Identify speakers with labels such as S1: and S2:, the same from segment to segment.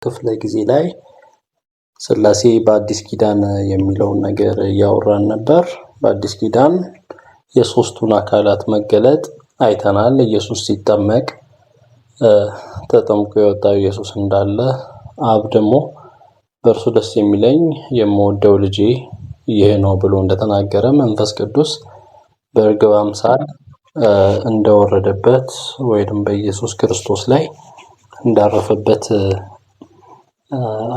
S1: ክፍለ ጊዜ ላይ ሥላሴ በአዲስ ኪዳን የሚለውን ነገር እያወራን ነበር። በአዲስ ኪዳን የሶስቱን አካላት መገለጥ አይተናል። ኢየሱስ ሲጠመቅ ተጠምቆ የወጣው ኢየሱስ እንዳለ፣ አብ ደግሞ በእርሱ ደስ የሚለኝ የምወደው ልጄ ይህ ነው ብሎ እንደተናገረ፣ መንፈስ ቅዱስ በርግብ አምሳል እንደወረደበት ወይም በኢየሱስ ክርስቶስ ላይ እንዳረፈበት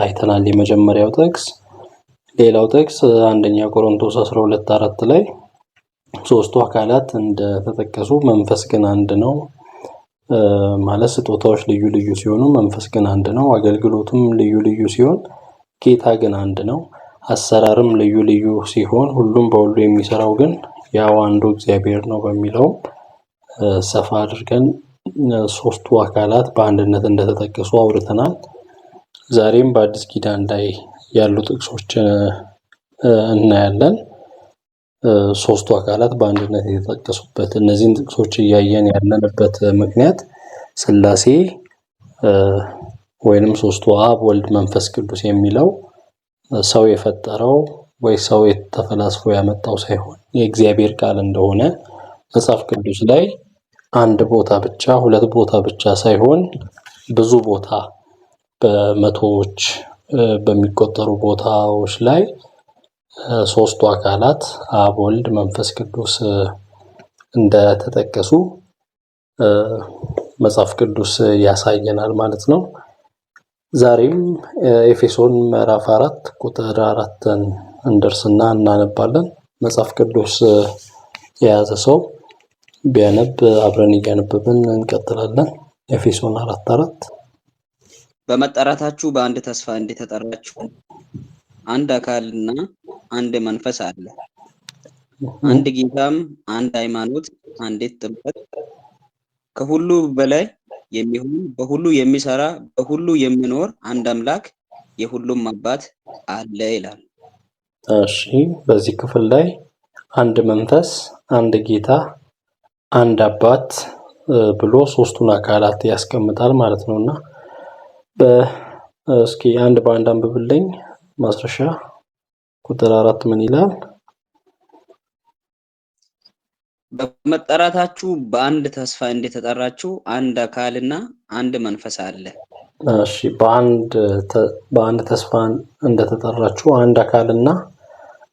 S1: አይተናል። የመጀመሪያው ጥቅስ። ሌላው ጥቅስ አንደኛ ቆሮንቶስ 12:4 ላይ ሶስቱ አካላት እንደተጠቀሱ መንፈስ ግን አንድ ነው ማለት ስጦታዎች ልዩ ልዩ ሲሆኑ መንፈስ ግን አንድ ነው። አገልግሎቱም ልዩ ልዩ ሲሆን ጌታ ግን አንድ ነው። አሰራርም ልዩ ልዩ ሲሆን ሁሉም በሁሉ የሚሰራው ግን ያው አንዱ እግዚአብሔር ነው በሚለው ሰፋ አድርገን ሶስቱ አካላት በአንድነት እንደተጠቀሱ አውርተናል። ዛሬም በአዲስ ኪዳን ላይ ያሉ ጥቅሶችን እናያለን። ሶስቱ አካላት በአንድነት የተጠቀሱበት እነዚህን ጥቅሶች እያየን ያለንበት ምክንያት ሥላሴ ወይንም ሶስቱ አብ፣ ወልድ፣ መንፈስ ቅዱስ የሚለው ሰው የፈጠረው ወይ ሰው ተፈላስፎ ያመጣው ሳይሆን የእግዚአብሔር ቃል እንደሆነ መጽሐፍ ቅዱስ ላይ አንድ ቦታ ብቻ ሁለት ቦታ ብቻ ሳይሆን ብዙ ቦታ በመቶዎች በሚቆጠሩ ቦታዎች ላይ ሶስቱ አካላት አብ፣ ወልድ፣ መንፈስ ቅዱስ እንደተጠቀሱ መጽሐፍ ቅዱስ ያሳየናል ማለት ነው። ዛሬም ኤፌሶን ምዕራፍ 4 ቁጥር 4ን እንደርስና እናነባለን። መጽሐፍ ቅዱስ የያዘ ሰው ቢያነብ አብረን እያነበብን እንቀጥላለን። ኤፌሶን 4:4
S2: በመጠራታችሁ በአንድ ተስፋ እንደተጠራችሁ አንድ አካልና አንድ መንፈስ አለ፣ አንድ ጌታም፣ አንድ ሃይማኖት፣ አንዲት ጥምቀት፣ ከሁሉ በላይ የሚሆን በሁሉ የሚሰራ በሁሉ የሚኖር አንድ አምላክ የሁሉም አባት አለ ይላል።
S1: እሺ፣ በዚህ ክፍል ላይ አንድ መንፈስ፣ አንድ ጌታ፣ አንድ አባት ብሎ ሶስቱን አካላት ያስቀምጣል ማለት ነውና እስኪ አንድ በአንድ አንብብልኝ። ማስረሻ ቁጥር 4 ምን ይላል?
S2: በመጠራታችሁ በአንድ ተስፋ እንደተጠራችሁ አንድ አካልና አንድ መንፈስ አለ።
S1: እሺ፣ በአንድ ተስፋ እንደተጠራችሁ አንድ አካልና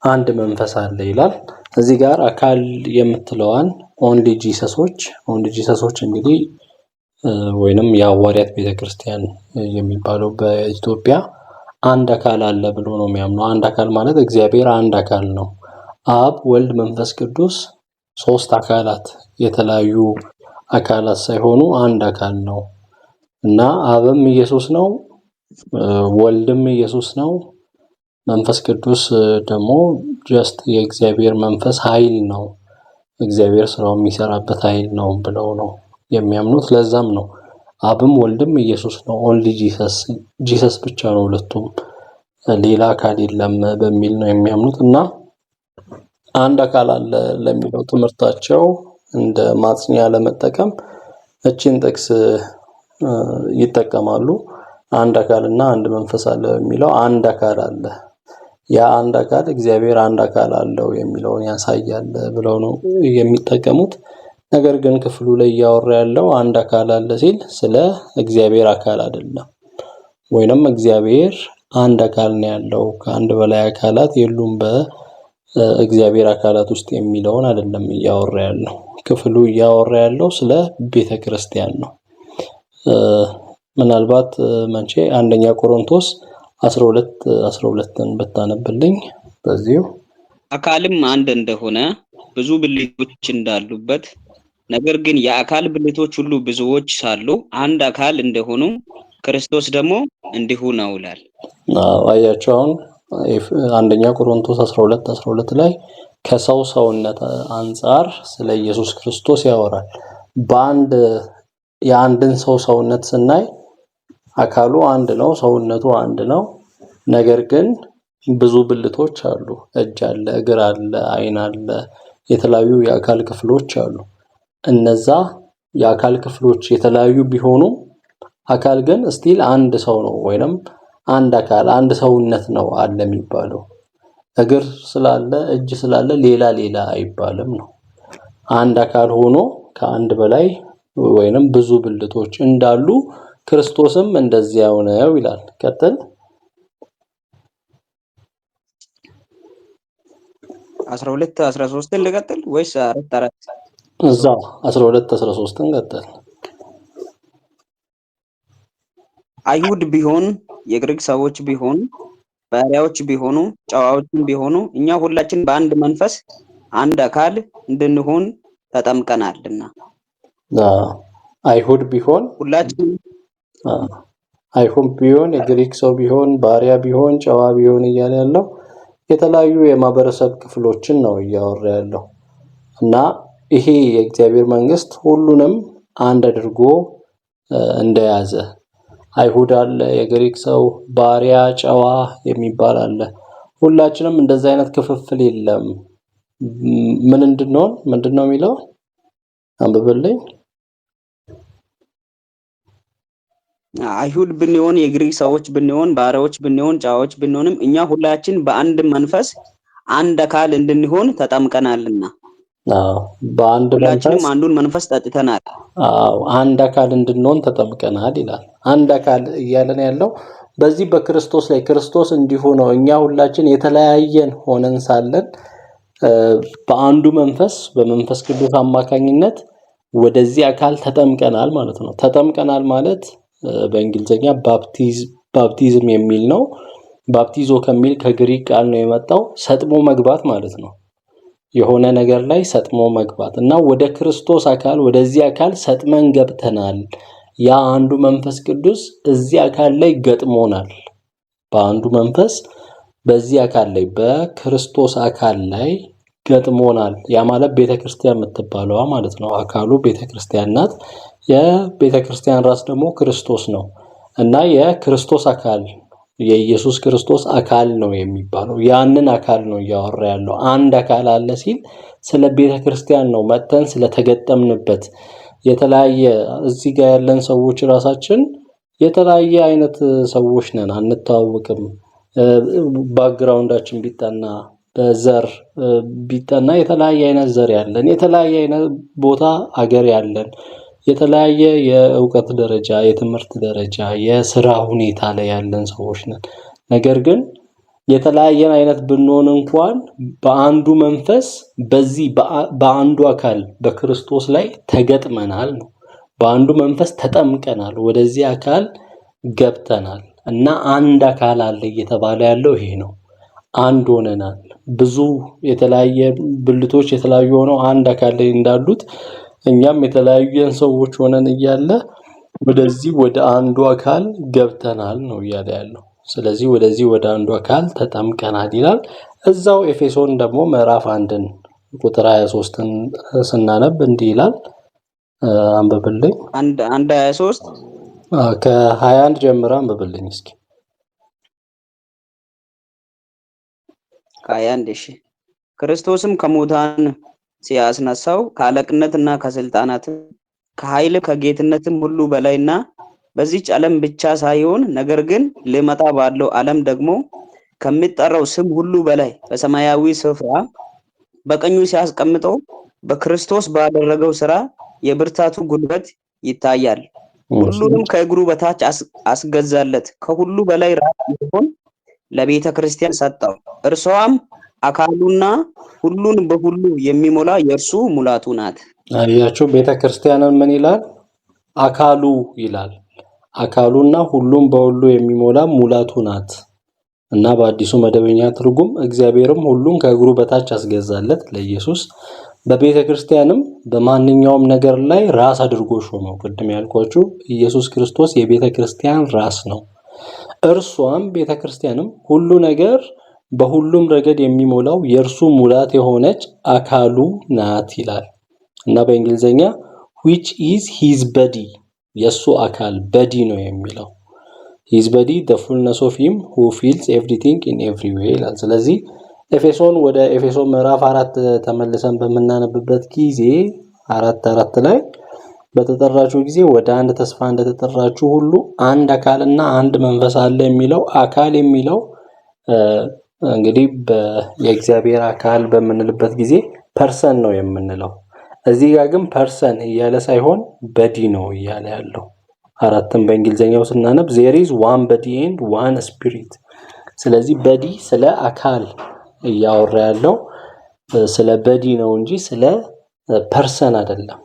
S1: አንድ መንፈስ አለ ይላል። እዚህ ጋር አካል የምትለዋን ኦንሊ ጂሰሶች እንግዲህ ወይንም የሐዋርያት ቤተክርስቲያን የሚባለው በኢትዮጵያ አንድ አካል አለ ብሎ ነው የሚያምነው። አንድ አካል ማለት እግዚአብሔር አንድ አካል ነው። አብ፣ ወልድ፣ መንፈስ ቅዱስ ሶስት አካላት የተለያዩ አካላት ሳይሆኑ አንድ አካል ነው እና አብም ኢየሱስ ነው፣ ወልድም ኢየሱስ ነው፣ መንፈስ ቅዱስ ደግሞ ጀስት የእግዚአብሔር መንፈስ ኃይል ነው፣ እግዚአብሔር ስራው የሚሰራበት ኃይል ነው ብለው ነው የሚያምኑት። ለዛም ነው አብም ወልድም ኢየሱስ ነው፣ ኦንሊ ጂሰስ ብቻ ነው ሁለቱም፣ ሌላ አካል የለም በሚል ነው የሚያምኑት እና አንድ አካል አለ ለሚለው ትምህርታቸው እንደ ማጽኛ ለመጠቀም እቺን ጥቅስ ይጠቀማሉ። አንድ አካልና አንድ መንፈስ አለ የሚለው አንድ አካል አለ፣ ያ አንድ አካል እግዚአብሔር አንድ አካል አለው የሚለውን ያሳያል ብለው ነው የሚጠቀሙት። ነገር ግን ክፍሉ ላይ እያወራ ያለው አንድ አካል አለ ሲል ስለ እግዚአብሔር አካል አይደለም፣ ወይንም እግዚአብሔር አንድ አካል ነው ያለው ከአንድ በላይ አካላት የሉም በእግዚአብሔር አካላት ውስጥ የሚለውን አይደለም እያወራ ያለው። ክፍሉ እያወራ ያለው ስለ ቤተክርስቲያን ነው። ምናልባት መንቼ አንደኛ ቆሮንቶስ 12:12ን ብታነብልኝ በዚሁ።
S2: አካልም አንድ እንደሆነ ብዙ ብልቶች እንዳሉበት ነገር ግን የአካል ብልቶች ሁሉ ብዙዎች ሳሉ አንድ አካል እንደሆኑ ክርስቶስ ደግሞ እንዲሁ ነው ይላል።
S1: አያችሁ፣ አሁን አንደኛ ቆሮንቶስ 12:12 ላይ ከሰው ሰውነት አንጻር ስለ ኢየሱስ ክርስቶስ ያወራል። የአንድን ሰው ሰውነት ስናይ አካሉ አንድ ነው፣ ሰውነቱ አንድ ነው። ነገር ግን ብዙ ብልቶች አሉ። እጅ አለ፣ እግር አለ፣ ዓይን አለ፣ የተለያዩ የአካል ክፍሎች አሉ። እነዛ የአካል ክፍሎች የተለያዩ ቢሆኑ አካል ግን ስቲል አንድ ሰው ነው ወይንም አንድ አካል አንድ ሰውነት ነው አለ የሚባለው። እግር ስላለ እጅ ስላለ ሌላ አይባልም ነው። አንድ አካል ሆኖ ከአንድ በላይ ወይንም ብዙ ብልቶች እንዳሉ ክርስቶስም እንደዚያው ነው ይላል። ቀጥል
S2: 12 13 ልቀጥል ወይስ 4
S1: እዛ 12 13 ቀጥል።
S2: አይሁድ ቢሆን የግሪክ ሰዎች ቢሆን ባሪያዎች ቢሆኑ ጨዋዎችም ቢሆኑ እኛ ሁላችን በአንድ መንፈስ አንድ አካል እንድንሆን ተጠምቀናልና።
S1: አይሁድ ቢሆን
S2: ሁላችን
S1: አይሁድ ቢሆን የግሪክ ሰው ቢሆን ባሪያ ቢሆን ጨዋ ቢሆን እያለ ያለው የተለያዩ የማህበረሰብ ክፍሎችን ነው እያወራ ያለው እና ይሄ የእግዚአብሔር መንግስት ሁሉንም አንድ አድርጎ እንደያዘ አይሁድ አለ፣ የግሪክ ሰው፣ ባሪያ፣ ጨዋ የሚባል አለ። ሁላችንም እንደዛ አይነት ክፍፍል የለም። ምን እንድንሆን ምንድነው የሚለው አንብብልኝ።
S2: አይሁድ ብንሆን የግሪክ ሰዎች ብንሆን ባሪያዎች ብንሆን ጨዋዎች ብንሆንም እኛ ሁላችን በአንድ መንፈስ አንድ አካል እንድንሆን ተጠምቀናልና።
S1: በአንድ
S2: ሁላችንም አንዱን መንፈስ ጠጥተናል።
S1: አንድ አካል እንድንሆን ተጠምቀናል ይላል። አንድ አካል እያለን ያለው በዚህ በክርስቶስ ላይ ክርስቶስ እንዲሁ ነው። እኛ ሁላችን የተለያየን ሆነን ሳለን በአንዱ መንፈስ በመንፈስ ቅዱስ አማካኝነት ወደዚህ አካል ተጠምቀናል ማለት ነው። ተጠምቀናል ማለት በእንግሊዘኛ ባፕቲዝም የሚል ነው። ባፕቲዞ ከሚል ከግሪክ ቃል ነው የመጣው። ሰጥሞ መግባት ማለት ነው። የሆነ ነገር ላይ ሰጥሞ መግባት እና ወደ ክርስቶስ አካል ወደዚህ አካል ሰጥመን ገብተናል። ያ አንዱ መንፈስ ቅዱስ እዚህ አካል ላይ ገጥሞናል። በአንዱ መንፈስ በዚህ አካል ላይ በክርስቶስ አካል ላይ ገጥሞናል። ያ ማለት ቤተክርስቲያን የምትባለዋ ማለት ነው። አካሉ ቤተክርስቲያን ናት። የቤተክርስቲያን ራስ ደግሞ ክርስቶስ ነው እና የክርስቶስ አካል የኢየሱስ ክርስቶስ አካል ነው የሚባለው። ያንን አካል ነው እያወራ ያለው። አንድ አካል አለ ሲል ስለ ቤተክርስቲያን ነው። መተን ስለተገጠምንበት የተለያየ እዚህ ጋር ያለን ሰዎች ራሳችን የተለያየ አይነት ሰዎች ነን፣ አንተዋወቅም። ባክግራውንዳችን ቢጠና በዘር ቢጠና የተለያየ አይነት ዘር ያለን፣ የተለያየ አይነት ቦታ አገር ያለን፣ የተለያየ የእውቀት ደረጃ፣ የትምህርት ደረጃ፣ የሥራ ሁኔታ ላይ ያለን ሰዎች ነን። ነገር ግን የተለያየን አይነት ብንሆን እንኳን በአንዱ መንፈስ በዚህ በአንዱ አካል በክርስቶስ ላይ ተገጥመናል ነው። በአንዱ መንፈስ ተጠምቀናል፣ ወደዚህ አካል ገብተናል እና አንድ አካል አለ እየተባለ ያለው ይሄ ነው። አንድ ሆነናል። ብዙ የተለያየ ብልቶች የተለያዩ ሆነው አንድ አካል ላይ እንዳሉት እኛም የተለያየን ሰዎች ሆነን እያለ ወደዚህ ወደ አንዱ አካል ገብተናል ነው እያለ ያለው። ስለዚህ ወደዚህ ወደ አንዱ አካል ተጠምቀናል ይላል። እዛው ኤፌሶን ደግሞ ምዕራፍ 1 ቁጥር 23ን ስናነብ እንዲህ ይላል። አንብብልኝ።
S2: 1:23
S1: ከ21 ጀምሮ አንብብልኝ እስኪ።
S2: 21 እሺ። ክርስቶስም ከሙታን ሲያስነሳው ከአለቅነትና ከስልጣናት ከኃይል ከጌትነትም ሁሉ በላይና በዚህች ዓለም ብቻ ሳይሆን ነገር ግን ሊመጣ ባለው ዓለም ደግሞ ከሚጠራው ስም ሁሉ በላይ በሰማያዊ ስፍራ በቀኙ ሲያስቀምጠው በክርስቶስ ባደረገው ሥራ የብርታቱ ጉልበት ይታያል። ሁሉንም ከእግሩ በታች አስገዛለት። ከሁሉ በላይ ራስ እንዲሆን ለቤተ ክርስቲያን ሰጠው። እርሷም አካሉና ሁሉን በሁሉ የሚሞላ የእርሱ ሙላቱ ናት።
S1: አያችሁ፣ ቤተ ክርስቲያንን ምን ይላል? አካሉ ይላል። አካሉና ሁሉም በሁሉ የሚሞላ ሙላቱ ናት እና በአዲሱ መደበኛ ትርጉም እግዚአብሔርም ሁሉን ከእግሩ በታች አስገዛለት ለኢየሱስ። በቤተ ክርስቲያንም በማንኛውም ነገር ላይ ራስ አድርጎ ሾመው። ቅድም ያልኳችሁ ኢየሱስ ክርስቶስ የቤተ ክርስቲያን ራስ ነው። እርሷም ቤተ ክርስቲያንም ሁሉ ነገር በሁሉም ረገድ የሚሞላው የእርሱ ሙላት የሆነች አካሉ ናት ይላል እና በእንግሊዘኛ which is his body የሱ አካል body ነው የሚለው his body the fullness of him who fills everything in every way ይላል። ስለዚህ ወደ ኤፌሶን ምዕራፍ 4 ተመልሰን በመናነብበት ጊዜ 4:4 ላይ በተጠራችሁ ጊዜ ወደ አንድ ተስፋ እንደተጠራችሁ ሁሉ አንድ አካልና አንድ መንፈስ አለ የሚለው አካል የሚለው እንግዲህ የእግዚአብሔር አካል በምንልበት ጊዜ ፐርሰን ነው የምንለው። እዚህ ጋር ግን ፐርሰን እያለ ሳይሆን በዲ ነው እያለ ያለው። አራትም በእንግሊዘኛው ስናነብ there is one body and one spirit። ስለዚህ በዲ ስለ አካል እያወራ ያለው ስለ በዲ ነው እንጂ ስለ ፐርሰን አይደለም።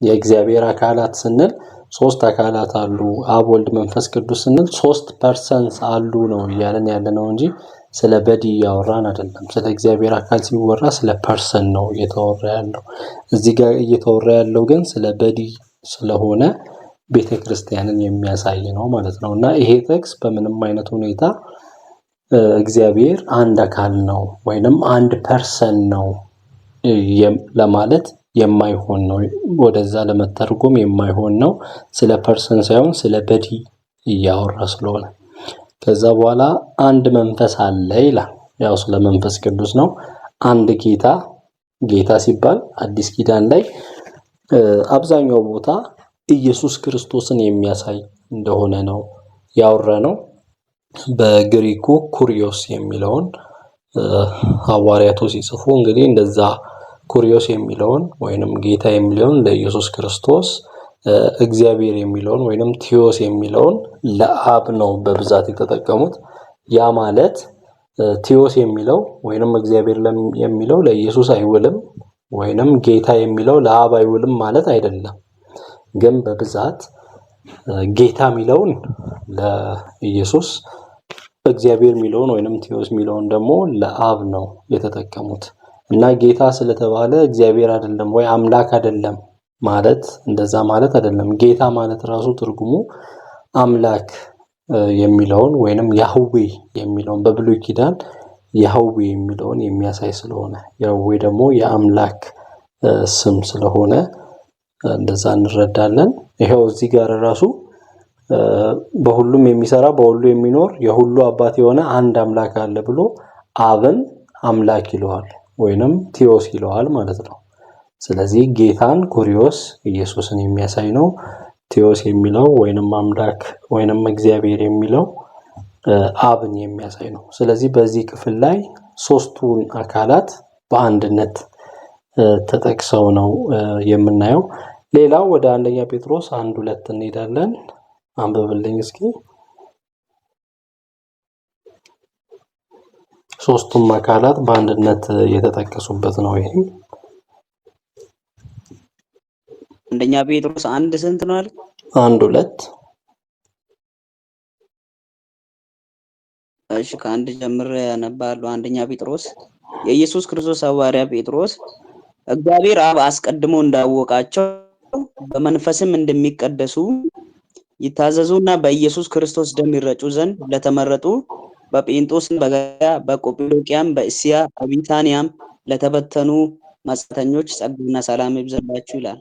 S1: የእግዚአብሔር አካላት ስንል ሶስት አካላት አሉ፣ አብ ወልድ መንፈስ ቅዱስ ስንል ሶስት ፐርሰንስ አሉ ነው እያለን ያለነው እንጂ ስለ በዲ እያወራን አይደለም። ስለ እግዚአብሔር አካል ሲወራ ስለ ፐርሰን ነው እየተወራ ያለው። እዚህ ጋር እየተወራ ያለው ግን ስለ በዲ ስለሆነ ቤተክርስቲያንን የሚያሳይ ነው ማለት ነው። እና ይሄ ጥቅስ በምንም አይነት ሁኔታ እግዚአብሔር አንድ አካል ነው ወይንም አንድ ፐርሰን ነው ለማለት የማይሆን ነው። ወደዛ ለመተርጎም የማይሆን ነው። ስለ ፐርሰን ሳይሆን ስለ በዲ እያወራ ስለሆነ ከዛ በኋላ አንድ መንፈስ አለ ይላል። ያው ስለ መንፈስ ቅዱስ ነው። አንድ ጌታ ሲባል አዲስ ኪዳን ላይ አብዛኛው ቦታ ኢየሱስ ክርስቶስን የሚያሳይ እንደሆነ ነው ያወራነው። በግሪኩ ኩሪዮስ የሚለውን ሐዋርያቱ ሲጽፉ እንግዲህ እንደዛ ኩሪዮስ የሚለውን ወይንም ጌታ የሚለውን ለኢየሱስ ክርስቶስ፣ እግዚአብሔር የሚለውን ወይንም ቲዮስ የሚለውን ለአብ ነው በብዛት የተጠቀሙት። ያ ማለት ቲዮስ የሚለው ወይንም እግዚአብሔር የሚለው ለኢየሱስ አይውልም ወይንም ጌታ የሚለው ለአብ አይውልም ማለት አይደለም። ግን በብዛት ጌታ የሚለውን ለኢየሱስ፣ እግዚአብሔር የሚለውን ወይንም ቲዮስ የሚለውን ደግሞ ለአብ ነው የተጠቀሙት። እና ጌታ ስለተባለ እግዚአብሔር አይደለም ወይ አምላክ አይደለም ማለት እንደዛ ማለት አይደለም። ጌታ ማለት ራሱ ትርጉሙ አምላክ የሚለውን ወይንም ያህዌ የሚለውን በብሉይ ኪዳን ያህዌ የሚለውን የሚያሳይ ስለሆነ ያህዌ ደግሞ የአምላክ ስም ስለሆነ እንደዛ እንረዳለን። ይሄው እዚህ ጋር ራሱ በሁሉም የሚሰራ በሁሉ የሚኖር የሁሉ አባት የሆነ አንድ አምላክ አለ ብሎ አብን አምላክ ይለዋል ወይንም ቲዮስ ይለዋል ማለት ነው። ስለዚህ ጌታን ኩሪዮስ ኢየሱስን የሚያሳይ ነው። ቲዮስ የሚለው ወይንም አምላክ ወይንም እግዚአብሔር የሚለው አብን የሚያሳይ ነው። ስለዚህ በዚህ ክፍል ላይ ሶስቱን አካላት በአንድነት ተጠቅሰው ነው የምናየው። ሌላው ወደ አንደኛ ጴጥሮስ 1:2 እንሄዳለን። አንብብልኝ እስኪ። ሶስቱም አካላት በአንድነት የተጠቀሱበት ነው። ይሄ
S2: አንደኛ ጴጥሮስ 1 ስንት ነው አለ?
S1: 1:2።
S2: እሺ ከአንድ ጀምሬ ያነባለሁ። አንደኛ ጴጥሮስ የኢየሱስ ክርስቶስ ሐዋርያ ጴጥሮስ እግዚአብሔር አብ አስቀድሞ እንዳወቃቸው በመንፈስም እንደሚቀደሱ ይታዘዙና በኢየሱስ ክርስቶስ ደም ይረጩ ዘንድ ለተመረጡ በጴንጦስም በገላትያ በቆጵዶቅያም በእስያ በቢታንያም ለተበተኑ መጻተኞች ጸጋና ሰላም ይብዛላችሁ ይላል።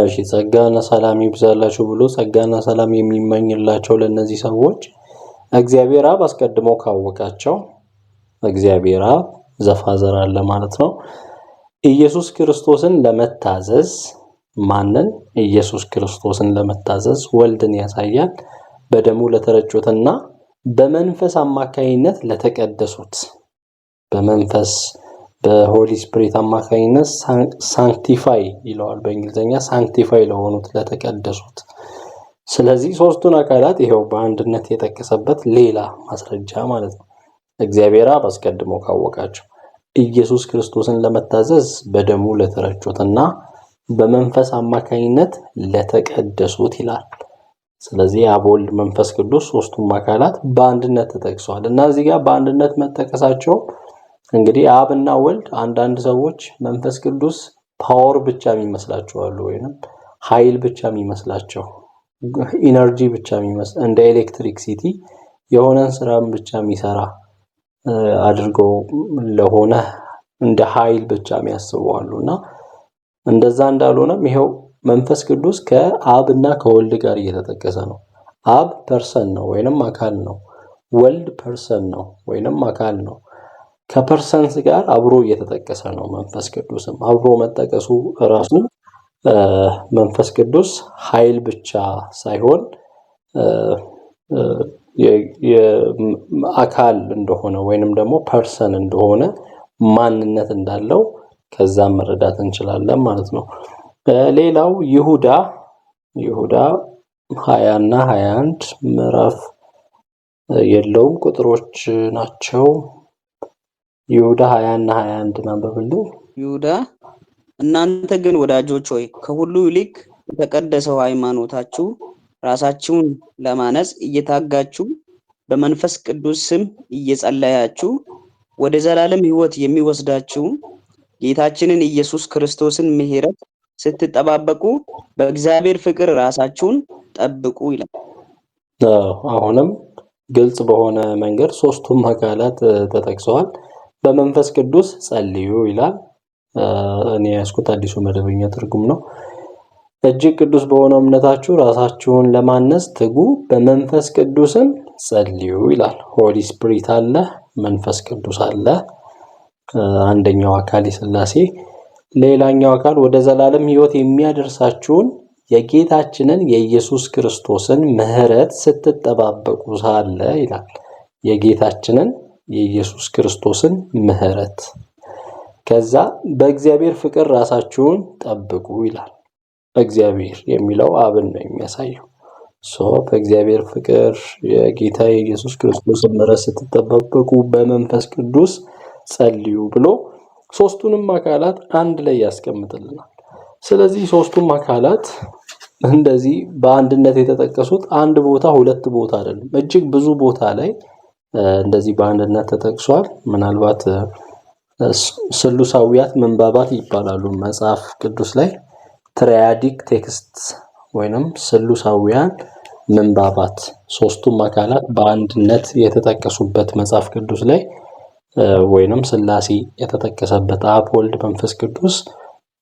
S1: እሺ ጸጋና ሰላም ይብዛላችሁ ብሎ ጸጋና ሰላም የሚመኝላቸው ለነዚህ ሰዎች እግዚአብሔር አብ አስቀድሞ ካወቃቸው፣ እግዚአብሔር አብ ዘፋዘር አለ ማለት ነው። ኢየሱስ ክርስቶስን ለመታዘዝ ማንን? ኢየሱስ ክርስቶስን ለመታዘዝ ወልድን ያሳያል። በደሙ ለተረጩትና በመንፈስ አማካይነት ለተቀደሱት፣ በመንፈስ በሆሊ ስፒሪት አማካይነት ሳንክቲፋይ ይለዋል በእንግሊዘኛ፣ ሳንክቲፋይ ለሆኑት ለተቀደሱት። ስለዚህ ሶስቱን አካላት ይሄው በአንድነት የጠቀሰበት ሌላ ማስረጃ ማለት ነው። እግዚአብሔር አብ አስቀድሞ ካወቃቸው፣ ኢየሱስ ክርስቶስን ለመታዘዝ በደሙ ለተረጩትና በመንፈስ አማካይነት ለተቀደሱት ይላል። ስለዚህ አብ ወልድ መንፈስ ቅዱስ ሶስቱም አካላት በአንድነት ተጠቅሰዋል። እና እዚህ ጋር በአንድነት መጠቀሳቸው እንግዲህ አብና ወልድ አንዳንድ ሰዎች መንፈስ ቅዱስ ፓወር ብቻ የሚመስላቸው አሉ፣ ወይንም ኃይል ብቻ የሚመስላቸው ኢነርጂ ብቻ የሚመስል እንደ ኤሌክትሪክሲቲ የሆነን ስራም ብቻ የሚሰራ አድርገው ለሆነ እንደ ኃይል ብቻ የሚያስቡ አሉና እንደዛ እንዳልሆነም ይሄው መንፈስ ቅዱስ ከአብና ከወልድ ጋር እየተጠቀሰ ነው። አብ ፐርሰን ነው ወይንም አካል ነው። ወልድ ፐርሰን ነው ወይንም አካል ነው። ከፐርሰንስ ጋር አብሮ እየተጠቀሰ ነው። መንፈስ ቅዱስም አብሮ መጠቀሱ ራሱ መንፈስ ቅዱስ ኃይል ብቻ ሳይሆን የአካል እንደሆነ ወይንም ደግሞ ፐርሰን እንደሆነ ማንነት እንዳለው ከዛም መረዳት እንችላለን ማለት ነው። ሌላው ይሁዳ 20 እና 21 ምዕራፍ የለውም ቁጥሮች ናቸው። ይሁዳ 20 እና 21 አንብብልኝ።
S2: ይሁዳ እናንተ ግን ወዳጆች ሆይ ከሁሉ ይልቅ የተቀደሰው ሃይማኖታችሁ ራሳችሁን ለማነጽ እየታጋችሁ በመንፈስ ቅዱስ ስም እየጸለያችሁ ወደ ዘላለም ሕይወት የሚወስዳችሁ ጌታችንን ኢየሱስ ክርስቶስን ምሕረት ስትጠባበቁ በእግዚአብሔር ፍቅር ራሳችሁን ጠብቁ ይላል።
S1: አሁንም ግልጽ በሆነ መንገድ ሶስቱም አካላት ተጠቅሰዋል። በመንፈስ ቅዱስ ጸልዩ ይላል። እኔ ያስኩት አዲሱ መደበኛ ትርጉም ነው። እጅግ ቅዱስ በሆነው እምነታችሁ ራሳችሁን ለማነጽ ትጉ፣ በመንፈስ ቅዱስም ጸልዩ ይላል። ሆሊ ስፒሪት አለ፣ መንፈስ ቅዱስ አለ። አንደኛው አካል የሥላሴ፣ ሌላኛው አካል ወደ ዘላለም ሕይወት የሚያደርሳችሁን የጌታችንን የኢየሱስ ክርስቶስን ምሕረት ስትጠባበቁ ሳለ ይላል። የጌታችንን የኢየሱስ ክርስቶስን ምሕረት፣ ከዛ በእግዚአብሔር ፍቅር ራሳችሁን ጠብቁ ይላል። እግዚአብሔር የሚለው አብን ነው የሚያሳየው። በእግዚአብሔር ፍቅር የጌታ የኢየሱስ ክርስቶስን ምሕረት ስትጠባበቁ በመንፈስ ቅዱስ ጸልዩ ብሎ ሶስቱንም አካላት አንድ ላይ ያስቀምጥልናል። ስለዚህ ሶስቱም አካላት እንደዚህ በአንድነት የተጠቀሱት አንድ ቦታ ሁለት ቦታ አይደለም፣ እጅግ ብዙ ቦታ ላይ እንደዚህ በአንድነት ተጠቅሷል። ምናልባት ስሉሳዊያት ምንባባት ይባላሉ መጽሐፍ ቅዱስ ላይ። ትሪያዲክ ቴክስት ወይንም ስሉሳዊያን ምንባባት ሶስቱም አካላት በአንድነት የተጠቀሱበት መጽሐፍ ቅዱስ ላይ ወይንም ሥላሴ የተጠቀሰበት አብ፣ ወልድ፣ መንፈስ ቅዱስ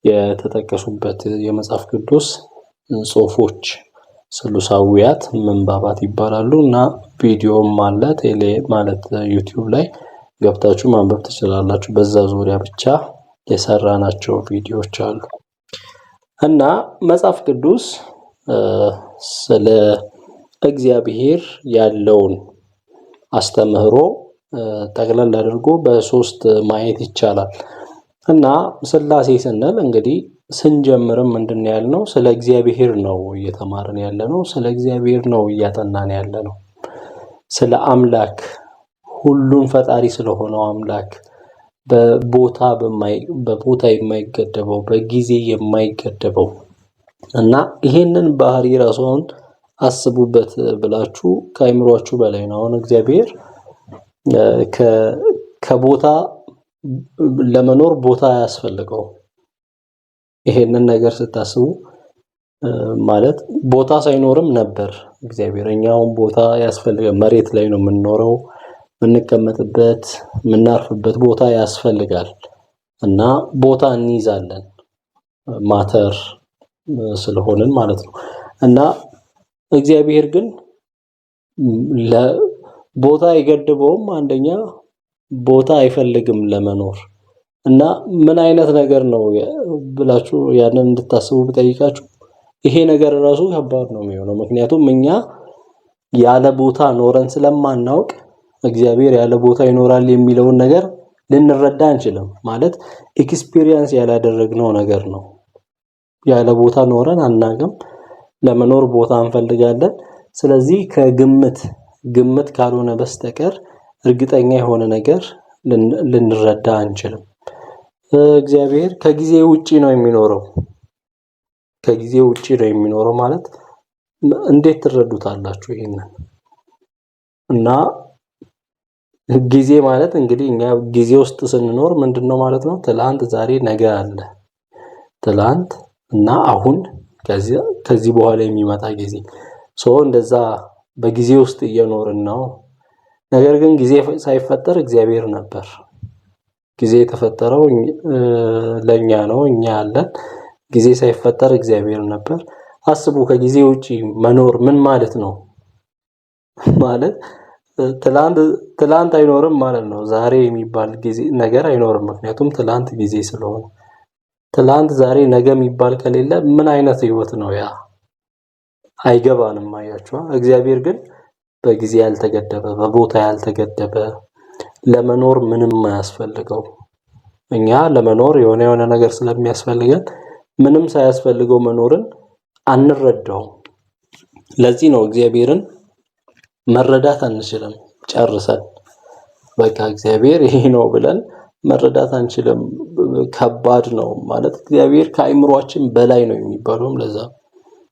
S1: የተጠቀሱበት የመጽሐፍ ቅዱስ ጽሑፎች ስሉሳዊያት ምንባባት ይባላሉ እና ቪዲዮም አለ ቴሌ ማለት ዩቲዩብ ላይ ገብታችሁ ማንበብ ትችላላችሁ። በዛ ዙሪያ ብቻ የሰራናቸው ቪዲዮዎች አሉ እና መጽሐፍ ቅዱስ ስለ እግዚአብሔር ያለውን አስተምህሮ ጠቅለል አድርጎ በሶስት ማየት ይቻላል። እና ሥላሴ ስንል እንግዲህ ስንጀምርም ምንድን ነው ያልነው? ስለ እግዚአብሔር ነው እየተማርን ያለነው፣ ስለ እግዚአብሔር ነው እያጠናን ያለነው። ስለ አምላክ ሁሉን ፈጣሪ ስለሆነው አምላክ በቦታ የማይገደበው በጊዜ የማይገደበው እና ይሄንን ባህሪ ራስዎን አስቡበት ብላችሁ ከአይምሯችሁ በላይ ነው። አሁን እግዚአብሔር ከቦታ ለመኖር ቦታ ያስፈልገው። ይሄንን ነገር ስታስቡ ማለት ቦታ ሳይኖርም ነበር እግዚአብሔር። እኛውን ቦታ ያስፈልጋል። መሬት ላይ ነው የምንኖረው፣ የምንቀመጥበት የምናርፍበት ቦታ ያስፈልጋል እና ቦታ እንይዛለን ማተር ስለሆንን ማለት ነው። እና እግዚአብሔር ግን ለቦታ አይገድበውም። አንደኛ ቦታ አይፈልግም ለመኖር እና ምን አይነት ነገር ነው ብላችሁ ያንን እንድታስቡ ብጠይቃችሁ ይሄ ነገር ራሱ ከባድ ነው የሚሆነው። ምክንያቱም እኛ ያለ ቦታ ኖረን ስለማናውቅ እግዚአብሔር ያለ ቦታ ይኖራል የሚለውን ነገር ልንረዳ አንችልም። ማለት ኤክስፒሪየንስ ያላደረግነው ነገር ነው። ያለ ቦታ ኖረን አናውቅም። ለመኖር ቦታ እንፈልጋለን። ስለዚህ ግምት ካልሆነ በስተቀር እርግጠኛ የሆነ ነገር ልንረዳ አንችልም። እግዚአብሔር ከጊዜ ውጪ ነው የሚኖረው። ከጊዜ ውጪ ነው የሚኖረው ማለት እንዴት ትረዱታላችሁ ይሄንን? እና ጊዜ ማለት እንግዲህ እኛ ጊዜ ውስጥ ስንኖር ምንድነው ማለት ነው? ትላንት፣ ዛሬ፣ ነገ አለ። ትላንት እና አሁን ከዚህ በኋላ የሚመጣ ጊዜ እንደዛ በጊዜ ውስጥ እየኖርን ነው። ነገር ግን ጊዜ ሳይፈጠር እግዚአብሔር ነበር። ጊዜ የተፈጠረው ለኛ ነው፣ እኛ አለን። ጊዜ ሳይፈጠር እግዚአብሔር ነበር። አስቡ፣ ከጊዜ ውጪ መኖር ምን ማለት ነው? ማለት ትላንት አይኖርም ማለት ነው። ዛሬ የሚባል ጊዜ ነገር አይኖርም። ምክንያቱም ትላንት ጊዜ ስለሆነ ትላንት ዛሬ ነገ የሚባል ከሌለ ምን አይነት ህይወት ነው ያ? አይገባንም። አያችሁ። እግዚአብሔር ግን በጊዜ ያልተገደበ በቦታ ያልተገደበ ለመኖር ምንም አያስፈልገው። እኛ ለመኖር የሆነ ነገር ስለሚያስፈልገን ምንም ሳያስፈልገው መኖርን አንረዳውም። ለዚህ ነው እግዚአብሔርን መረዳት አንችልም ጨርሰን። በቃ እግዚአብሔር ይሄ ነው ብለን መረዳት አንችልም። ከባድ ነው ማለት እግዚአብሔር ከአይምሮአችን በላይ ነው የሚባለውም ለዛ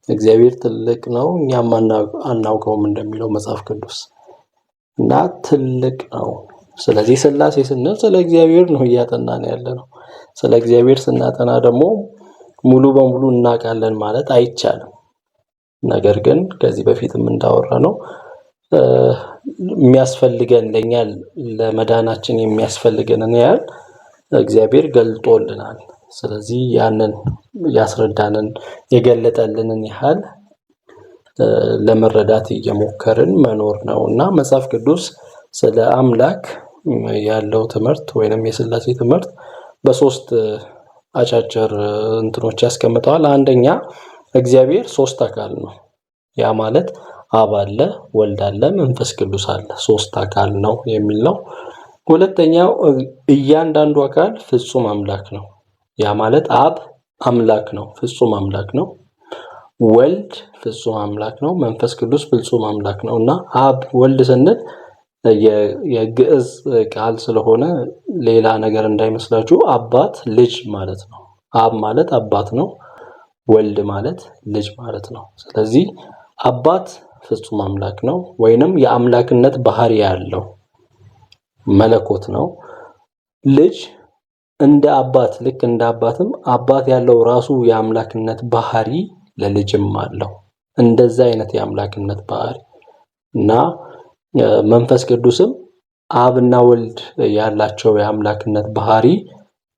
S1: እግዚአብሔር ትልቅ ነው እኛም አናውቀውም እንደሚለው መጽሐፍ ቅዱስ እና ትልቅ ነው። ስለዚህ ሥላሴ ስንል ስለ እግዚአብሔር ነው እያጠናን ያለነው። ስለ እግዚአብሔር ስናጠና ደግሞ ሙሉ በሙሉ እናውቃለን ማለት አይቻልም። ነገር ግን ከዚህ በፊትም እንዳወራነው የሚያስፈልገን ለኛ ለመዳናችን የሚያስፈልገንን ያህል እግዚአብሔር ገልጦልናል። ስለዚህ ያንን ያስረዳንን የገለጠልንን ያህል ለመረዳት እየሞከርን መኖር ነውና መጽሐፍ ቅዱስ ስለ አምላክ ያለው ትምህርት ወይንም የሥላሴ ትምህርት በሶስት አጫጭር እንትኖች ያስቀምጠዋል። አንደኛ እግዚአብሔር ሶስት አካል ነው። ያ ማለት አብ አለ፣ ወልድ አለ፣ መንፈስ ቅዱስ አለ። ሶስት አካል ነው የሚል ነው። ሁለተኛው እያንዳንዱ አካል ፍጹም አምላክ ነው። ያ ማለት አብ አምላክ ነው፣ ፍጹም አምላክ ነው። ወልድ ፍጹም አምላክ ነው፣ መንፈስ ቅዱስ ፍጹም አምላክ ነው እና አብ ወልድ ስንል የግዕዝ ቃል ስለሆነ ሌላ ነገር እንዳይመስላችሁ አባት ልጅ ማለት ነው። አብ ማለት አባት ነው፣ ወልድ ማለት ልጅ ማለት ነው። ስለዚህ አባት ፍጹም አምላክ ነው ወይንም የአምላክነት ባህሪ ያለው መለኮት ነው። ልጅ እንደ አባት ልክ እንደ አባትም አባት ያለው ራሱ የአምላክነት ባህሪ ለልጅም አለው። እንደዛ አይነት የአምላክነት ባህሪ እና መንፈስ ቅዱስም አብና ወልድ ያላቸው የአምላክነት ባህሪ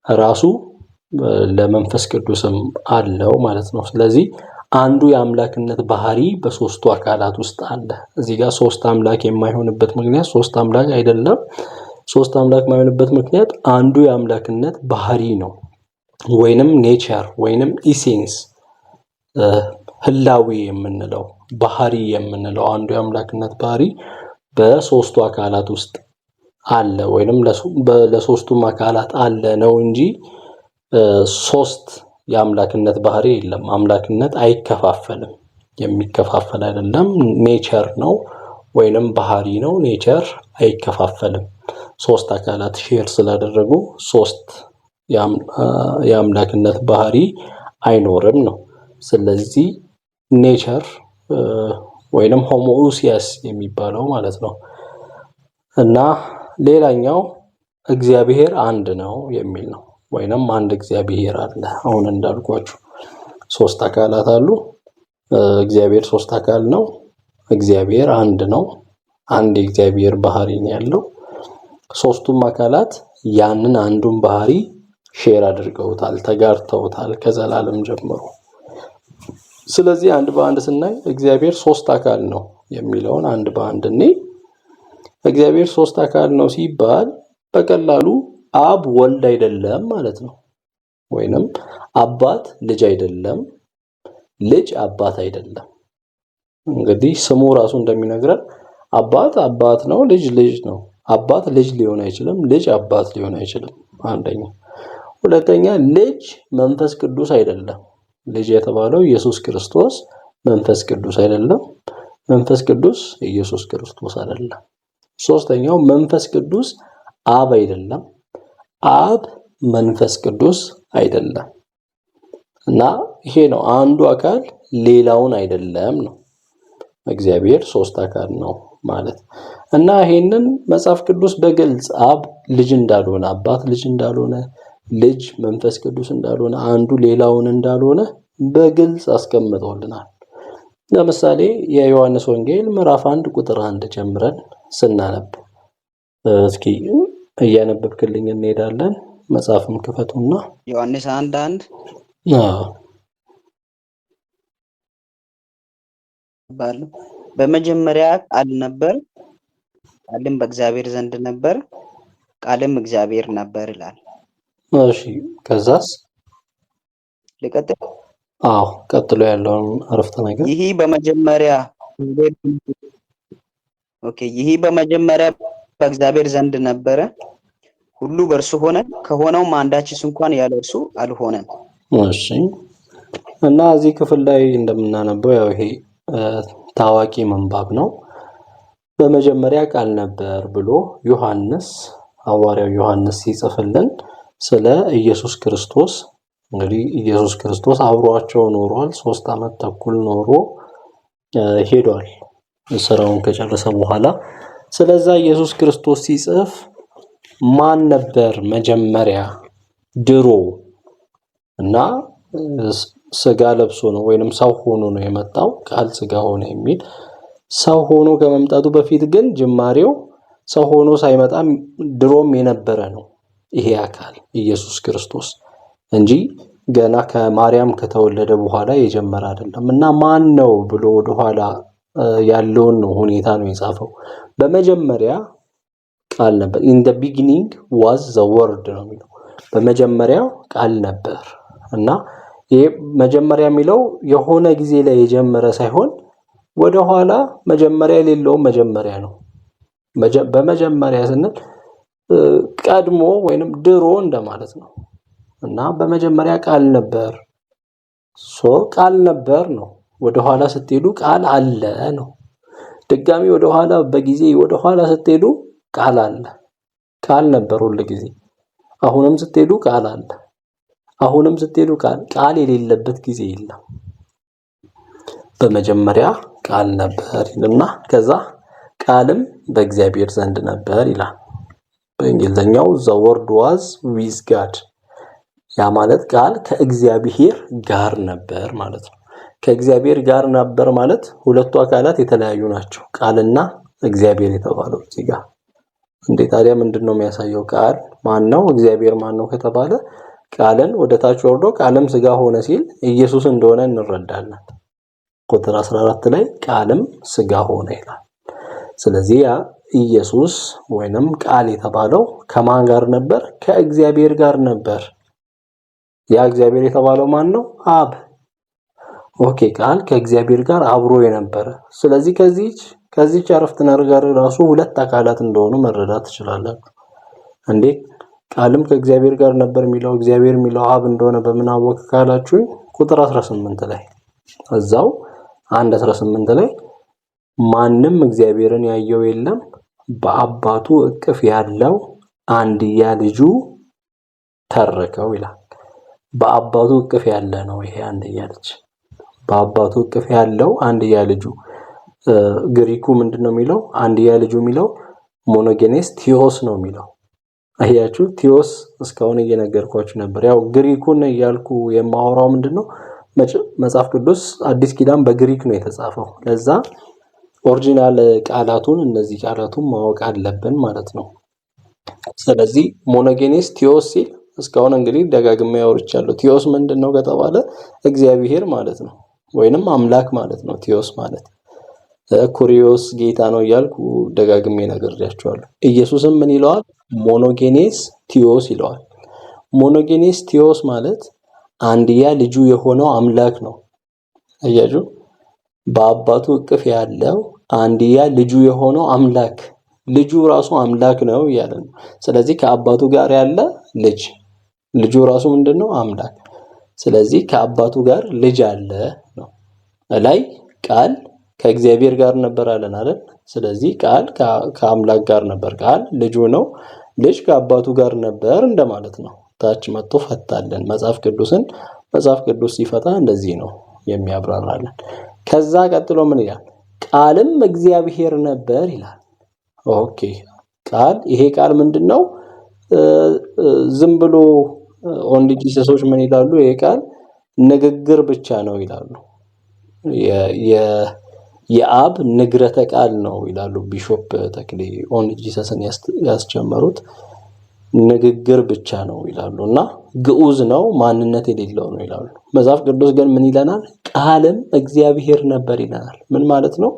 S1: ራሱ ለመንፈስ ቅዱስም አለው ማለት ነው። ስለዚህ አንዱ የአምላክነት ባህሪ በሶስቱ አካላት ውስጥ አለ። እዚህ ጋር ሶስት አምላክ የማይሆንበት ምክንያት ሶስት አምላክ አይደለም። ሶስት አምላክ የማይሆንበት ምክንያት አንዱ የአምላክነት ባህሪ ነው ወይንም ኔቸር ወይንም ኢሴንስ ህላዌ የምንለው ባህሪ የምንለው አንዱ የአምላክነት ባህሪ በሶስቱ አካላት ውስጥ አለ ወይንም ለሶስቱም አካላት አለ ነው እንጂ ሶስት የአምላክነት ባህሪ የለም። አምላክነት አይከፋፈልም፣ የሚከፋፈል አይደለም። ኔቸር ነው ወይንም ባህሪ ነው። ኔቸር አይከፋፈልም። ሶስት አካላት ሼር ስላደረጉ ሶስት የአምላክነት ባህሪ አይኖርም ነው። ስለዚህ ኔቸር ወይንም ሆሞኡሲያስ የሚባለው ማለት ነው። እና ሌላኛው እግዚአብሔር አንድ ነው የሚል ነው። ወይንም አንድ እግዚአብሔር አለ። አሁን እንዳልኳችሁ ሶስት አካላት አሉ። እግዚአብሔር ሶስት አካል ነው። እግዚአብሔር አንድ ነው። አንድ የእግዚአብሔር ባህሪ ነው ያለው። ሶስቱም አካላት ያንን አንዱን ባህሪ ሼር አድርገውታል፣ ተጋርተውታል ከዘላለም ጀምሮ። ስለዚህ አንድ በአንድ ስናይ እግዚአብሔር ሶስት አካል ነው የሚለውን አንድ በአንድ እኔ እግዚአብሔር ሶስት አካል ነው ሲባል በቀላሉ አብ ወልድ አይደለም ማለት ነው። ወይንም አባት ልጅ አይደለም፣ ልጅ አባት አይደለም። እንግዲህ ስሙ ራሱ እንደሚነግረን አባት አባት ነው፣ ልጅ ልጅ ነው። አባት ልጅ ሊሆን አይችልም፣ ልጅ አባት ሊሆን አይችልም። አንደኛ። ሁለተኛ ልጅ መንፈስ ቅዱስ አይደለም። ልጅ የተባለው ኢየሱስ ክርስቶስ መንፈስ ቅዱስ አይደለም። መንፈስ ቅዱስ ኢየሱስ ክርስቶስ አይደለም። ሶስተኛው መንፈስ ቅዱስ አብ አይደለም። አብ መንፈስ ቅዱስ አይደለም። እና ይሄ ነው አንዱ አካል ሌላውን አይደለም ነው። እግዚአብሔር ሶስት አካል ነው ማለት እና ይሄንን መጽሐፍ ቅዱስ በግልጽ አብ ልጅ እንዳልሆነ፣ አባት ልጅ እንዳልሆነ፣ ልጅ መንፈስ ቅዱስ እንዳልሆነ፣ አንዱ ሌላውን እንዳልሆነ በግልጽ አስቀምጦልናል። ለምሳሌ የዮሐንስ ወንጌል ምዕራፍ 1 ቁጥር 1 ጀምረን ስናነብ እስኪ እያነበብክልኝ እንሄዳለን። መጽሐፍም ክፈቱና
S2: ዮሐንስ 1:1 በመጀመሪያ ቃል ነበር፣ ቃልም በእግዚአብሔር ዘንድ ነበር፣ ቃልም እግዚአብሔር ነበር ይላል።
S1: እሺ ከዛስ
S2: ልቀጥል?
S1: አዎ ቀጥሎ ያለውን አረፍተ ነገር
S2: ይህ በመጀመሪያ ይህ በመጀመሪያ በእግዚአብሔር ዘንድ ነበረ፣ ሁሉ በእርሱ ሆነ፣ ከሆነውም አንዳችስ እንኳን ያለ እርሱ አልሆነም።
S1: እሺ። እና እዚህ ክፍል ላይ እንደምናነበው ያው ይሄ ታዋቂ ምንባብ ነው። በመጀመሪያ ቃል ነበር ብሎ ዮሐንስ ሐዋርያው ዮሐንስ ሲጽፍልን ስለ ኢየሱስ ክርስቶስ እንግዲህ ኢየሱስ ክርስቶስ አብሯቸው ኖሯል። 3 ዓመት ተኩል ኖሮ ሄዷል ስራውን ከጨረሰ በኋላ። ስለዛ ኢየሱስ ክርስቶስ ሲጽፍ ማን ነበር መጀመሪያ ድሮ እና ስጋ ለብሶ ነው ወይንም ሰው ሆኖ ነው የመጣው። ቃል ስጋ ሆነ የሚል ሰው ሆኖ ከመምጣቱ በፊት ግን ጅማሬው ሰው ሆኖ ሳይመጣም ድሮም የነበረ ነው ይሄ አካል ኢየሱስ ክርስቶስ እንጂ ገና ከማርያም ከተወለደ በኋላ የጀመረ አይደለም። እና ማን ነው ብሎ ወደ ኋላ ያለውን ሁኔታ ነው የጻፈው። በመጀመሪያ ቃል ነበር። in the beginning was the word ነው የሚለው። በመጀመሪያው ቃል ነበር እና ይሄ መጀመሪያ የሚለው የሆነ ጊዜ ላይ የጀመረ ሳይሆን ወደ ኋላ መጀመሪያ የሌለው መጀመሪያ ነው። በመጀመሪያ ስንል ቀድሞ ወይንም ድሮ እንደማለት ነው። እና በመጀመሪያ ቃል ነበር ቃል ነበር ነው። ወደ ኋላ ስትሄዱ ቃል አለ ነው። ድጋሚ ወደ ኋላ በጊዜ ወደ ኋላ ስትሄዱ ቃል አለ። ቃል ነበር ሁሉ ጊዜ። አሁንም ስትሄዱ ቃል አለ። አሁንም ስትሄዱ ቃል የሌለበት ጊዜ የለም። በመጀመሪያ ቃል ነበር ይልና ከዛ ቃልም በእግዚአብሔር ዘንድ ነበር ይላል። በእንግሊዘኛው the word was with God። ያ ማለት ቃል ከእግዚአብሔር ጋር ነበር ማለት ነው። ከእግዚአብሔር ጋር ነበር ማለት ሁለቱ አካላት የተለያዩ ናቸው። ቃልና እግዚአብሔር የተባለው እዚህ ጋር እንዴ ታዲያ ምንድነው የሚያሳየው? ቃል ማን ነው? እግዚአብሔር ማን ነው ከተባለ ቃልን ወደ ታች ወርዶ ቃልም ስጋ ሆነ ሲል ኢየሱስ እንደሆነ እንረዳለን። ቁጥር 14 ላይ ቃልም ስጋ ሆነ ይላል። ስለዚህ ያ ኢየሱስ ወይንም ቃል የተባለው ከማን ጋር ነበር? ከእግዚአብሔር ጋር ነበር። ያ እግዚአብሔር የተባለው ማን ነው? አብ። ኦኬ ቃል ከእግዚአብሔር ጋር አብሮ የነበረ። ስለዚህ ከዚህች አረፍተ ነገር ጋር ራሱ ሁለት አካላት እንደሆኑ መረዳት ትችላላችሁ። እንዴ ቃልም ከእግዚአብሔር ጋር ነበር የሚለው እግዚአብሔር የሚለው አብ እንደሆነ በምን አወቀ ካላችሁ ቁጥር 18 ላይ እዛው 1:18 ላይ ማንም እግዚአብሔርን ያየው የለም በአባቱ እቅፍ ያለው አንድያ ልጁ ተረከው ይላል። በአባቱ እቅፍ ያለ ነው ይሄ አንድያ ልጅ። በአባቱ እቅፍ ያለው አንድያ ልጁ ግሪኩ ምንድነው የሚለው? አንድያ ልጁ የሚለው ሞኖጌኔስ ቲዮስ ነው የሚለው። አያችሁ ቲዮስ እስካሁን እየነገርኳችሁ ነበር። ያው ግሪኩን እያልኩ የማወራው ምንድነው መጽሐፍ ቅዱስ አዲስ ኪዳን በግሪክ ነው የተጻፈው። ለዛ ኦሪጂናል ቃላቱን እነዚህ ቃላቱን ማወቅ አለብን ማለት ነው። ስለዚህ ሞኖጌኔስ ቲዮስ ሲል እስካሁን እንግዲህ ደጋግሜ አውርቻለሁ። ቲዮስ ምንድነው ከተባለ እግዚአብሔር ማለት ነው ወይንም አምላክ ማለት ነው። ቲዮስ ማለት ኩሪዮስ ጌታ ነው እያልኩ ደጋግሜ ነግሬያችኋለሁ። ኢየሱስም ምን ይለዋል? ሞኖጌኔስ ቲዮስ ይለዋል። ሞኖጌኔስ ቲዮስ ማለት አንድያ ልጁ የሆነው አምላክ ነው። አያችሁ በአባቱ እቅፍ ያለው አንድያ ልጁ የሆነው አምላክ ልጁ ራሱ አምላክ ነው እያለ ነው። ስለዚህ ከአባቱ ጋር ያለ ልጁ ራሱ ምንድነው? አምላክ። ስለዚህ ከአባቱ ጋር ልጅ አለ ነው። ላይ ቃል ከእግዚአብሔር ጋር ነበር አለን አይደል? ስለዚህ ቃል ከአምላክ ጋር ነበር። ቃል ልጁ ነው። ልጅ ከአባቱ ጋር ነበር እንደማለት ነው። ታች መጥቶ ፈታለን። መጽሐፍ ቅዱስ ሲፈታ እንደዚህ ነው የሚያብራራለን። ከዛ ቀጥሎ ምን ይላል? ቃልም እግዚአብሔር ነበር ይላል። ኦኬ ይሄ ቃል ምንድነው? ዝም ብሎ ኦንሊ ጂሰሶች ምን ይላሉ? ይሄ ቃል ንግግር ብቻ ነው ይላሉ። የአብ ንግረተ ቃል ነው ይላሉ ቢሾፕ ተክሌ ኦንሊ ጂሰስን ያስጀመሩት። ንግግር ብቻ ነው ይላሉ እና ግዑዝ ነው ማንነት የሌለው ነው ይላሉ። መጽሐፍ ቅዱስ ግን ምን ይለናል? ቃልም እግዚአብሔር ነበር ይለናል። ምን ማለት ነው?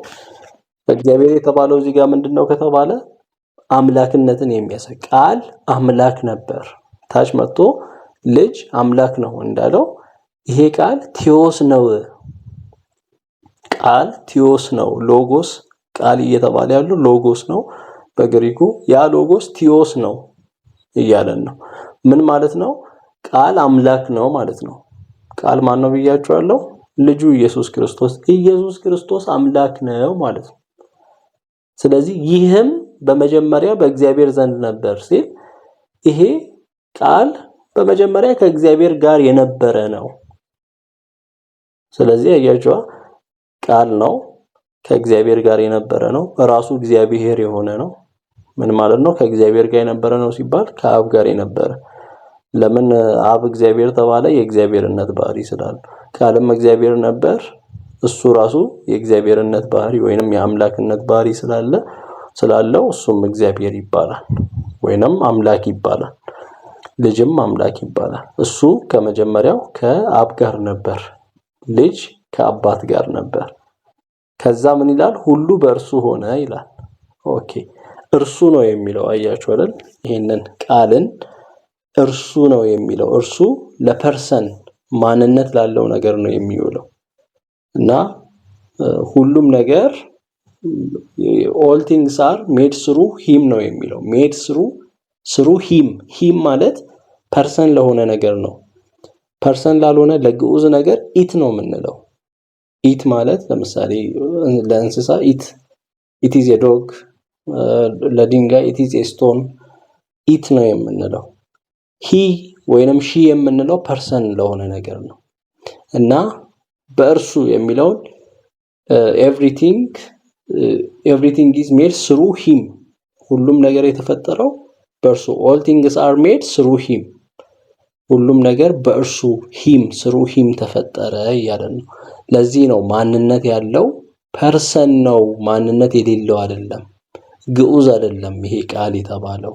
S1: እግዚአብሔር የተባለው እዚህ ጋር ምንድነው ከተባለ አምላክነትን የሚያሳይ ቃል አምላክ ነበር። ታች መጥቶ ልጅ አምላክ ነው እንዳለው ይሄ ቃል ቴዎስ ነው። ቃል ቴዎስ ነው። ሎጎስ ቃል እየተባለ ያለው ሎጎስ ነው በግሪኩ። ያ ሎጎስ ቴዎስ ነው እያለን ነው። ምን ማለት ነው? ቃል አምላክ ነው ማለት ነው። ቃል ማን ነው ብያችኋለሁ? ልጁ ኢየሱስ ክርስቶስ። ኢየሱስ ክርስቶስ አምላክ ነው ማለት ነው። ስለዚህ ይህም በመጀመሪያ በእግዚአብሔር ዘንድ ነበር ሲል ይሄ ቃል በመጀመሪያ ከእግዚአብሔር ጋር የነበረ ነው። ስለዚህ አያችኋ ቃል ነው፣ ከእግዚአብሔር ጋር የነበረ ነው፣ ራሱ እግዚአብሔር የሆነ ነው። ምን ማለት ነው? ከእግዚአብሔር ጋር የነበረ ነው ሲባል ከአብ ጋር የነበረ። ለምን አብ እግዚአብሔር ተባለ? የእግዚአብሔርነት ባህሪ ስላለ። ቃልም እግዚአብሔር ነበር፣ እሱ ራሱ የእግዚአብሔርነት ባህሪ ወይንም የአምላክነት ባህሪ ስላለው እሱም እግዚአብሔር ይባላል ወይንም አምላክ ይባላል። ልጅም አምላክ ይባላል። እሱ ከመጀመሪያው ከአብ ጋር ነበር፣ ልጅ ከአባት ጋር ነበር። ከዛ ምን ይላል? ሁሉ በእርሱ ሆነ ይላል። ኦኬ እርሱ ነው የሚለው አያችሁ አይደል? ይሄንን ቃልን እርሱ ነው የሚለው። እርሱ ለፐርሰን ማንነት ላለው ነገር ነው የሚውለው እና ሁሉም ነገር all things are made through him ነው የሚለው። made through him ማለት ፐርሰን ለሆነ ነገር ነው። ፐርሰን ላልሆነ ለግዑዝ ነገር ኢት ነው የምንለው። ኢት ማለት ለምሳሌ ለእንስሳ ኢት is a dog፣ ለድንጋይ it is a stone፣ ኢት ነው የምንለው። ሂ ወይንም ሺ የምንለው ፐርሰን ለሆነ ነገር ነው እና በእርሱ የሚለውን everything is made through him፣ ሁሉም ነገር የተፈጠረው በእርሱ። all things are made through him፣ ሁሉም ነገር በእርሱ through him ተፈጠረ እያለ ነው። ለዚህ ነው ማንነት ያለው ፐርሰን ነው፣ ማንነት የሌለው አይደለም፣ ግዑዝ አይደለም ይሄ ቃል የተባለው።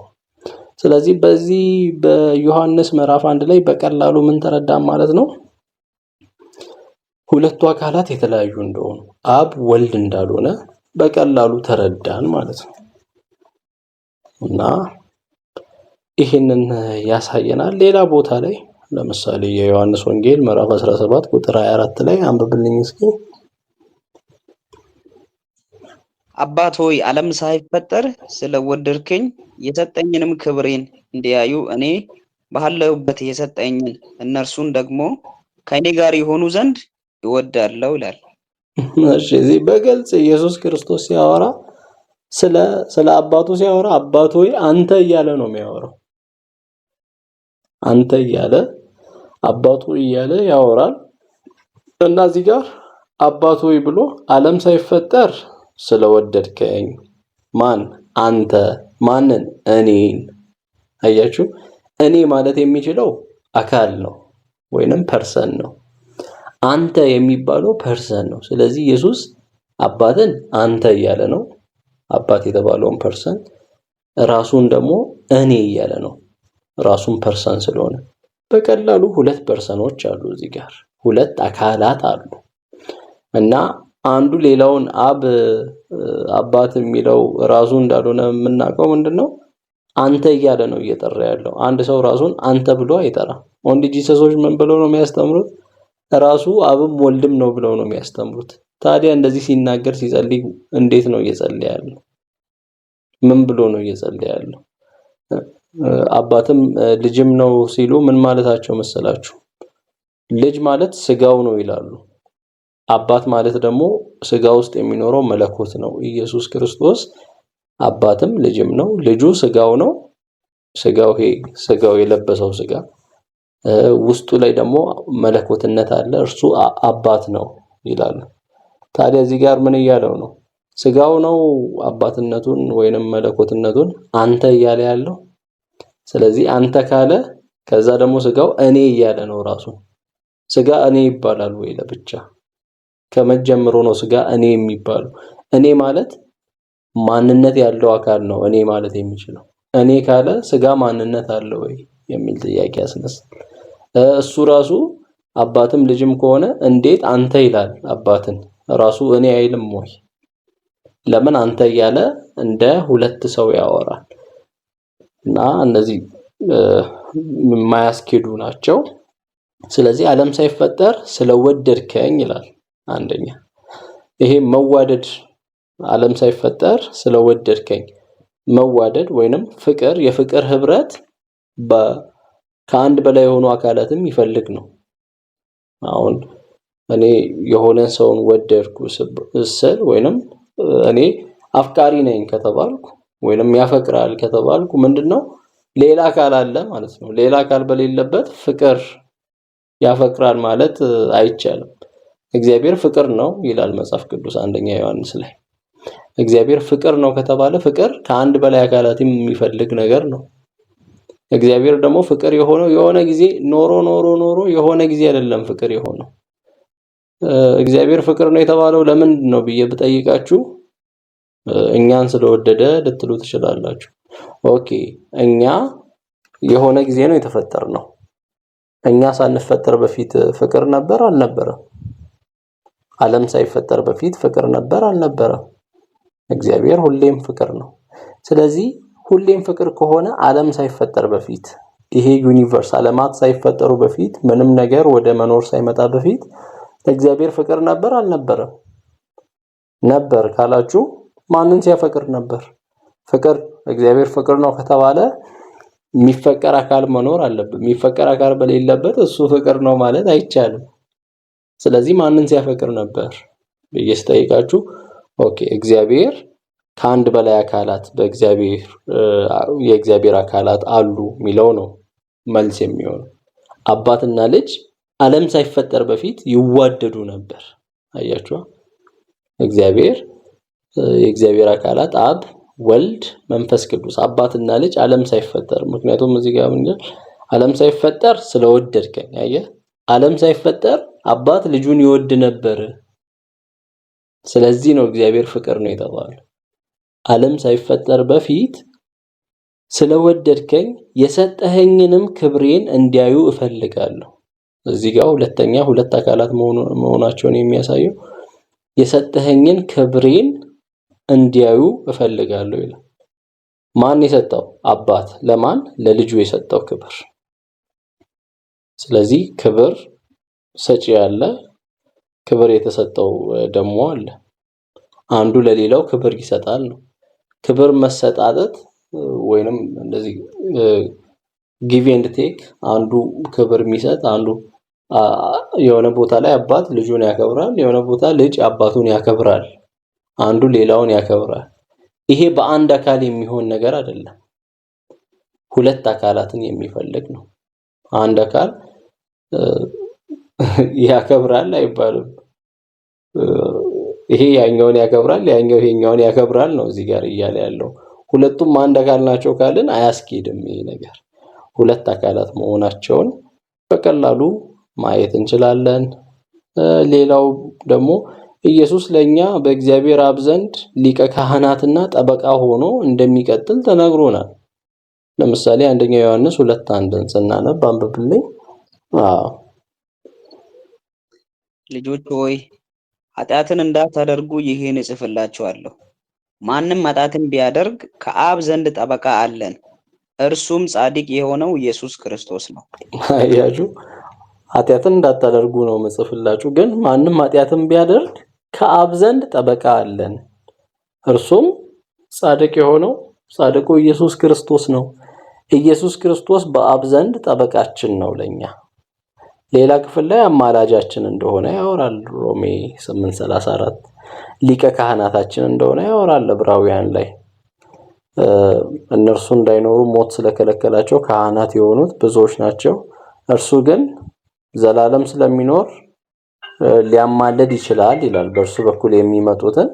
S1: ስለዚህ በዚህ በዮሐንስ ምዕራፍ 1 ላይ በቀላሉ ምን ተረዳን ማለት ነው? ሁለቱ አካላት የተለያዩ እንደሆኑ፣ አብ ወልድ እንዳልሆነ በቀላሉ ተረዳን ማለት ነው እና ይሄንን ያሳየናል። ሌላ ቦታ ላይ ለምሳሌ የዮሐንስ ወንጌል ምዕራፍ 17 ቁጥር 24 ላይ አንብብልኝ እስኪ።
S2: አባት ሆይ ዓለም ሳይፈጠር ስለወደድከኝ የሰጠኝንም ክብሬን እንዲያዩ እኔ ባለሁበት የሰጠኝን እነርሱን ደግሞ ከኔ ጋር የሆኑ ዘንድ እወዳለሁ ይላል።
S1: እሺ እዚህ በግልጽ ኢየሱስ ክርስቶስ ሲያወራ ስለ አባቱ ሲያወራ አባት ሆይ አንተ እያለ ነው የሚያወራው። አንተ እያለ አባቱ እያለ ያወራል እና እዚህ ጋር አባት ሆይ ብሎ ዓለም ሳይፈጠር ስለወደድከኝ ማን? አንተ። ማንን? እኔን። አያችሁ እኔ ማለት የሚችለው አካል ነው ወይንም ፐርሰን ነው። አንተ የሚባለው ፐርሰን ነው። ስለዚህ ኢየሱስ አባትን አንተ እያለ ነው፣ አባት የተባለውን ፐርሰን። ራሱን ደግሞ እኔ እያለ ነው፣ ራሱን ፐርሰን ስለሆነ። በቀላሉ ሁለት ፐርሰኖች አሉ እዚህ ጋር፣ ሁለት አካላት አሉ እና አንዱ ሌላውን አባት የሚለው ራሱ እንዳልሆነ የምናውቀው ምንድነው? አንተ እያለ ነው እየጠራ ያለው። አንድ ሰው ራሱን አንተ ብሎ አይጠራም። ወንድ ጂሰሶች ምን ብለው ነው የሚያስተምሩት? ራሱ አብም ወልድም ነው ብለው ነው የሚያስተምሩት። ታዲያ እንደዚህ ሲናገር ሲጸልይ እንዴት ነው እየጸለየ ያለው? ምን ብሎ ነው እየጸለየ ያለው? አባትም ልጅም ነው ሲሉ ምን ማለታቸው መሰላችሁ? ልጅ ማለት ስጋው ነው ይላሉ። አባት ማለት ደግሞ ስጋ ውስጥ የሚኖረው መለኮት ነው። ኢየሱስ ክርስቶስ አባትም ልጅም ነው። ልጁ ስጋው ነው። ስጋው የለበሰው ስጋ ውስጡ ላይ ደግሞ መለኮትነት አለ። እርሱ አባት ነው ይላሉ። ታዲያ እዚህ ጋር ምን እያለው ነው? ስጋው ነው አባትነቱን ወይንም መለኮትነቱን አንተ እያለ ያለው። ስለዚህ አንተ ካለ ከዛ ደግሞ ስጋው እኔ እያለ ነው ራሱ። ስጋ እኔ ይባላል ወይ ለብቻ? ከመጀመሩ ነው ስጋ እኔ የሚባለው። እኔ ማለት ማንነት ያለው አካል ነው እኔ ማለት የሚችለው። እኔ ካለ ስጋ ማንነት አለው ወይ የሚል ጥያቄ ያስነሳል። እሱ ራሱ አባትም ልጅም ከሆነ እንዴት አንተ ይላል አባትን? ራሱ እኔ አይልም ወይ? ለምን አንተ እያለ እንደ ሁለት ሰው ያወራል? እና እነዚህ የማያስኬዱ ናቸው። ስለዚህ ዓለም ሳይፈጠር ስለወደድከኝ ይላል። አንደኛ ይሄ መዋደድ ዓለም ሳይፈጠር ስለወደድከኝ መዋደድ ወይንም ፍቅር የፍቅር ህብረት ከአንድ በላይ የሆኑ አካላትም ይፈልግ ነው። አሁን እኔ የሆነን ሰውን ወደድኩ ስል ወይንም እኔ አፍቃሪ ነኝ ከተባልኩ ወይንም ያፈቅራል ከተባልኩ ምንድነው ሌላ አካል አለ ማለት ነው። ሌላ አካል በሌለበት ፍቅር ያፈቅራል ማለት አይቻልም። እግዚአብሔር ፍቅር ነው ይላል መጽሐፍ ቅዱስ አንደኛ ዮሐንስ ላይ። እግዚአብሔር ፍቅር ነው ከተባለ ፍቅር ከአንድ በላይ አካላትም የሚፈልግ ነገር ነው። እግዚአብሔር ደግሞ ፍቅር የሆነው የሆነ ጊዜ ኖሮ የሆነ ጊዜ አይደለም ፍቅር የሆነው። እግዚአብሔር ፍቅር ነው የተባለው ለምንድን ነው ብዬ ብጠይቃችሁ እኛን ስለወደደ ልትሉ ትችላላችሁ። ኦኬ እኛ የሆነ ጊዜ ነው የተፈጠርነው። እኛ ሳንፈጠር በፊት ፍቅር ነበር አልነበረም? ዓለም ሳይፈጠር በፊት ፍቅር ነበር አልነበረም? እግዚአብሔር ሁሌም ፍቅር ነው። ስለዚህ ሁሌም ፍቅር ከሆነ ዓለም ሳይፈጠር በፊት ይሄ ዩኒቨርስ ዓለማት ሳይፈጠሩ በፊት ምንም ነገር ወደ መኖር ሳይመጣ በፊት እግዚአብሔር ፍቅር ነበር አልነበረም? ነበር ካላችሁ ማንን ሲያፈቅር ነበር? ፍቅር እግዚአብሔር ፍቅር ነው ከተባለ የሚፈቀር አካል መኖር አለበት። የሚፈቀር አካል በሌለበት እሱ ፍቅር ነው ማለት አይቻልም። ስለዚህ ማንን ሲያፈቅር ነበር ብዬ ስጠይቃችሁ ኦኬ እግዚአብሔር ከአንድ በላይ አካላት የእግዚአብሔር አካላት አሉ የሚለው ነው መልስ የሚሆነው። አባትና ልጅ ዓለም ሳይፈጠር በፊት ይዋደዱ ነበር። አያችሁ የእግዚአብሔር አካላት አብ፣ ወልድ፣ መንፈስ ቅዱስ አባትና ልጅ ዓለም ሳይፈጠር ምክንያቱም እዚህ ጋር ምንድነው ዓለም ሳይፈጠር ስለወደድከኝ አየህ ዓለም ሳይፈጠር አባት ልጁን ይወድ ነበር። ስለዚህ ነው እግዚአብሔር ፍቅር ነው የተባለው። ዓለም ሳይፈጠር በፊት ስለወደድከኝ የሰጠኸኝንም ክብሬን እንዲያዩ እፈልጋለሁ። እዚህ ጋር ሁለት አካላት መሆናቸውን የሚያሳየው የሰጠኸኝን ክብሬን እንዲያዩ እፈልጋለሁ ይላል። ማን የሰጠው? አባት ለማን? ለልጁ የሰጠው ክብር። ስለዚህ ክብር ሰጪ ያለ ክብር የተሰጠው ደግሞ አለ። አንዱ ለሌላው ክብር ይሰጣል ነው። ክብር መሰጣጠት ወይንም እንደዚህ ጊቭ ኤንድ ቴክ አንዱ ክብር የሚሰጥ አንዱ የሆነ ቦታ ላይ አባት ልጁን ያከብራል፣ የሆነ ቦታ ልጅ አባቱን ያከብራል፣ አንዱ ሌላውን ያከብራል። ይሄ በአንድ አካል የሚሆን ነገር አይደለም። ሁለት አካላትን የሚፈልግ ነው። አንድ አካል ያከብራል አይባልም። ይሄ ያኛውን ያከብራል ያኛው ይሄኛውን ያከብራል ነው እዚህ ጋር እያለ ያለው። ሁለቱም አንድ አካል ናቸው ካልን አያስኬድም ይሄ ነገር። ሁለት አካላት መሆናቸውን በቀላሉ ማየት እንችላለን። ሌላው ደግሞ ኢየሱስ ለኛ በእግዚአብሔር አብ ዘንድ ሊቀ ካህናትና ጠበቃ ሆኖ እንደሚቀጥል ተነግሮናል። ለምሳሌ አንደኛ ዮሐንስ 2:1 ስናነብ አንብብልኝ።
S2: ልጆች ሆይ ኃጢአትን እንዳታደርጉ ይህን እጽፍላችኋለሁ። ማንም ኃጢአትን ቢያደርግ ከአብ ዘንድ ጠበቃ አለን፣ እርሱም ጻድቅ የሆነው ኢየሱስ ክርስቶስ ነው።
S1: አያችሁ ኃጢአትን እንዳታደርጉ ነው መጽፍላችሁ፣ ግን ማንም ኃጢአትን ቢያደርግ ከአብ ዘንድ ጠበቃ አለን፣ እርሱም ጻድቅ የሆነው ጻድቁ ኢየሱስ ክርስቶስ ነው። ኢየሱስ ክርስቶስ በአብ ዘንድ ጠበቃችን ነው ለኛ። ሌላ ክፍል ላይ አማላጃችን እንደሆነ ያወራል ሮሜ 8:34። ሊቀ ካህናታችን እንደሆነ ያወራል ዕብራውያን ላይ። እነርሱ እንዳይኖሩ ሞት ስለከለከላቸው ካህናት የሆኑት ብዙዎች ናቸው፣ እርሱ ግን ዘላለም ስለሚኖር ሊያማልድ ይችላል ይላል። በእርሱ በኩል የሚመጡትን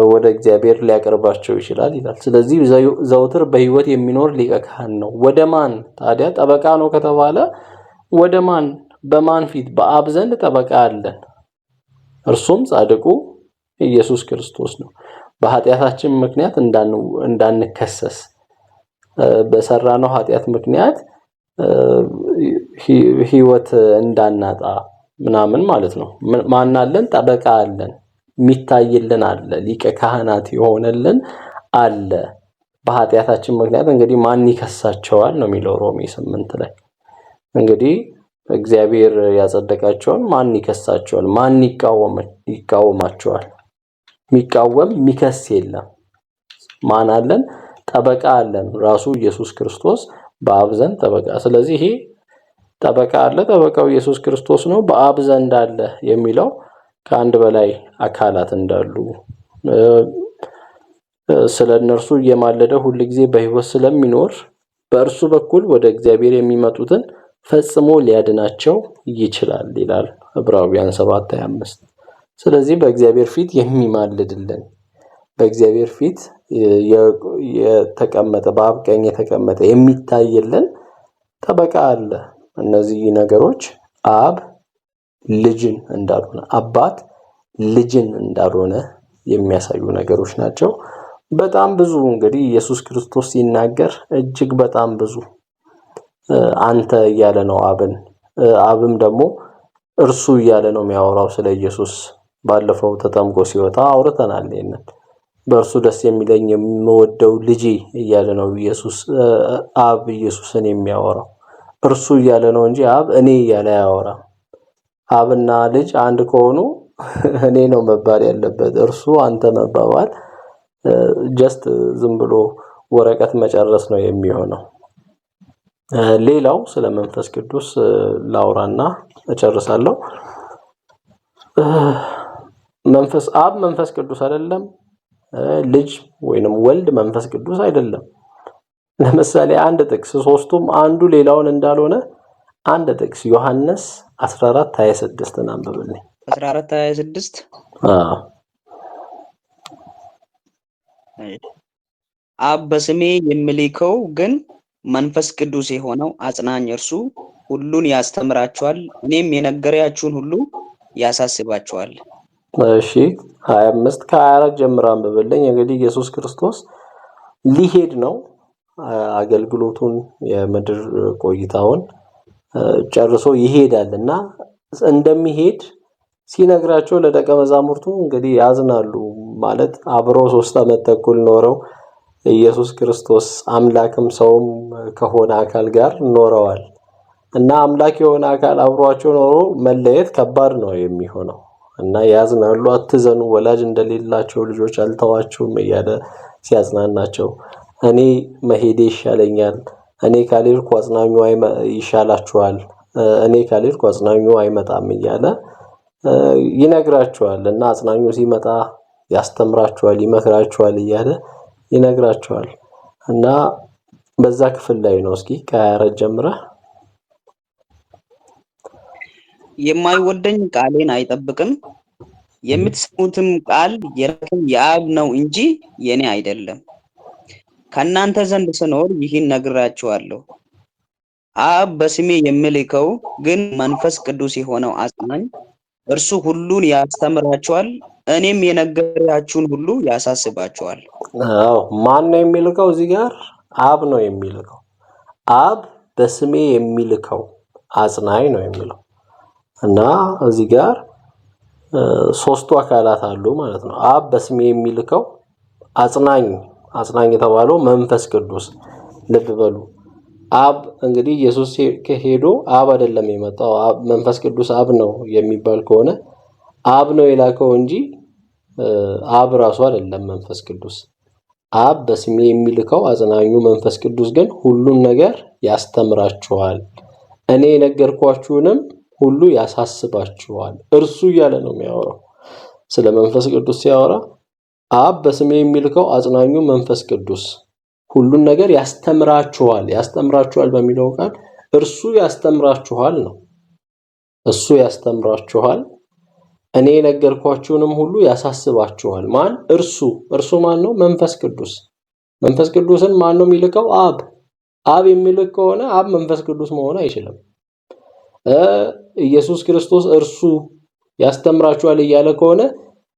S1: ወደ እግዚአብሔር ሊያቀርባቸው ይችላል ይላል። ስለዚህ ዘውትር በሕይወት የሚኖር ሊቀ ካህን ነው። ወደ ማን ታዲያ ጠበቃ ነው ከተባለ ወደ ማን? በማን ፊት? በአብ ዘንድ ጠበቃ አለን፣ እርሱም ጻድቁ ኢየሱስ ክርስቶስ ነው። በኃጢአታችን ምክንያት እንዳንከሰስ በሰራነው ኃጢአት ምክንያት ሕይወት እንዳናጣ ምናምን ማለት ነው። ማን አለን? ጠበቃ አለን፣ የሚታይልን አለ፣ ሊቀ ካህናት የሆነልን አለ። በኃጢአታችን ምክንያት እንግዲህ ማን ይከሳቸዋል ነው የሚለው ሮሜ 8 ላይ። እንግዲህ እግዚአብሔር ያጸደቃቸውን ማን ይከሳቸዋል? ማን ይቃወማቸዋል? የሚቃወም የሚከስ የለም። ማን አለን? ጠበቃ አለን፣ ራሱ ኢየሱስ ክርስቶስ በአብ ዘንድ ጠበቃ። ስለዚህ ይሄ ጠበቃ አለ፣ ጠበቃው ኢየሱስ ክርስቶስ ነው። በአብ ዘንድ አለ የሚለው ከአንድ በላይ አካላት እንዳሉ ስለ እነርሱ እየማለደ ሁል ጊዜ በሕይወት ስለሚኖር በእርሱ በኩል ወደ እግዚአብሔር የሚመጡትን ፈጽሞ ሊያድናቸው ይችላል ይላል ዕብራውያን 7:25። ስለዚህ በእግዚአብሔር ፊት የሚማልድልን በእግዚአብሔር ፊት የተቀመጠ በአብ ቀኝ የተቀመጠ የሚታይልን ጠበቃ አለ። እነዚህ ነገሮች አብ ልጅን እንዳልሆነ አባት ልጅን እንዳልሆነ የሚያሳዩ ነገሮች ናቸው። በጣም ብዙ እንግዲህ ኢየሱስ ክርስቶስ ሲናገር እጅግ በጣም ብዙ አንተ እያለ ነው አብም ደግሞ እርሱ እያለ ነው የሚያወራው ስለ ኢየሱስ። ባለፈው ተጠምቆ ሲወጣ አውርተናል ይሄንን። በእርሱ ደስ የሚለኝ የምወደው ልጄ እያለ ነው አብ ኢየሱስን የሚያወራው። እርሱ እያለ ነው እንጂ አብ እኔ እያለ አያወራም። አብና ልጅ አንድ ከሆኑ እኔ ነው መባል ያለበት፣ እርሱ አንተ መባባል ጀስት ዝም ብሎ ወረቀት መጨረስ ነው የሚሆነው። ሌላው ስለ መንፈስ ቅዱስ ላውራና እጨርሳለሁ። አብ መንፈስ ቅዱስ አይደለም፣ ልጅ ወይንም ወልድ መንፈስ ቅዱስ አይደለም። ለምሳሌ አንድ ጥቅስ ሶስቱም አንዱ ሌላውን እንዳልሆነ አንድ ጥቅስ ዮሐንስ 14:26 አንብብልኝ።
S2: 14:26 አብ በስሜ የሚልከው ግን መንፈስ ቅዱስ የሆነው አጽናኝ እርሱ ሁሉን ያስተምራችኋል፣ እኔም የነገርያችሁን ሁሉ ያሳስባችኋል።
S1: እሺ 25 ከ24 ጀምሮ አንብብልኝ። እንግዲህ ኢየሱስ ክርስቶስ ሊሄድ ነው። አገልግሎቱን የምድር ቆይታውን ጨርሶ ይሄዳልና እንደሚሄድ ሲነግራቸው ለደቀ መዛሙርቱ እንግዲህ ያዝናሉ። ማለት አብረው 3 ዓመት ተኩል ኖረው ኢየሱስ ክርስቶስ አምላክም ሰውም ከሆነ አካል ጋር ኖረዋል እና አምላክ የሆነ አካል አብሯቸው ኖሮ መለየት ከባድ ነው የሚሆነው እና ያዝናሉ። አትዘኑ፣ ወላጅ እንደሌላቸው ልጆች አልተዋችሁም እያለ ሲያጽናናቸው እኔ መሄዴ ይሻለኛል፣ እኔ ካልሄድኩ አጽናኙ ይሻላችኋል፣ እኔ ካልሄድኩ አጽናኙ አይመጣም እያለ ይነግራቸዋል እና አጽናኙ ሲመጣ ያስተምራቸዋል፣ ይመክራቸዋል እያለ ይነግራቸዋል እና በዛ ክፍል ላይ ነው። እስኪ ከ24 ጀምረህ
S2: የማይወደኝ ቃሌን አይጠብቅም፣ የምትሰሙትም ቃል የላከኝ የአብ ነው እንጂ የኔ አይደለም። ከእናንተ ዘንድ ስኖር ይህን ነግራችኋለሁ። አብ በስሜ የሚልከው ግን መንፈስ ቅዱስ የሆነው አጽናኝ እርሱ ሁሉን ያስተምራችኋል፣ እኔም የነገርያችሁን ሁሉ ያሳስባችኋል።
S1: ማን ነው የሚልከው? እዚህ ጋር አብ ነው የሚልከው። አብ በስሜ የሚልከው አጽናኝ ነው የሚለው እና እዚህ ጋር ሶስቱ አካላት አሉ ማለት ነው። አብ በስሜ የሚልከው አጽናኝ የተባለው መንፈስ ቅዱስ። ልብ በሉ። አብ እንግዲህ ኢየሱስ ከሄዶ አብ አይደለም የመጣው፣ መንፈስ ቅዱስ አብ ነው የሚባል ከሆነ አብ ነው የላከው እንጂ አብ ራሱ አይደለም መንፈስ ቅዱስ። አብ በስሜ የሚልከው አጽናኙ መንፈስ ቅዱስ ግን ሁሉን ነገር ያስተምራችኋል፣ እኔ የነገርኳችሁንም ሁሉ ያሳስባችኋል። እርሱ እያለ ነው የሚያወራው። ስለ መንፈስ ቅዱስ ሲያወራ አብ በስሜ የሚልከው አጽናኙ መንፈስ ቅዱስ ሁሉን ነገር ያስተምራችኋል በሚለው ቃል እርሱ ያስተምራችኋል ነው። እሱ ያስተምራችኋል፣ እኔ የነገርኳችሁንም ሁሉ ያሳስባችኋል። ማን? እርሱ ማን ነው? መንፈስ ቅዱስ። መንፈስ ቅዱስን ማን ነው የሚልከው? አብ የሚልክ ከሆነ አብ መንፈስ ቅዱስ መሆን አይችልም። ኢየሱስ ክርስቶስ እርሱ ያስተምራችኋል እያለ ከሆነ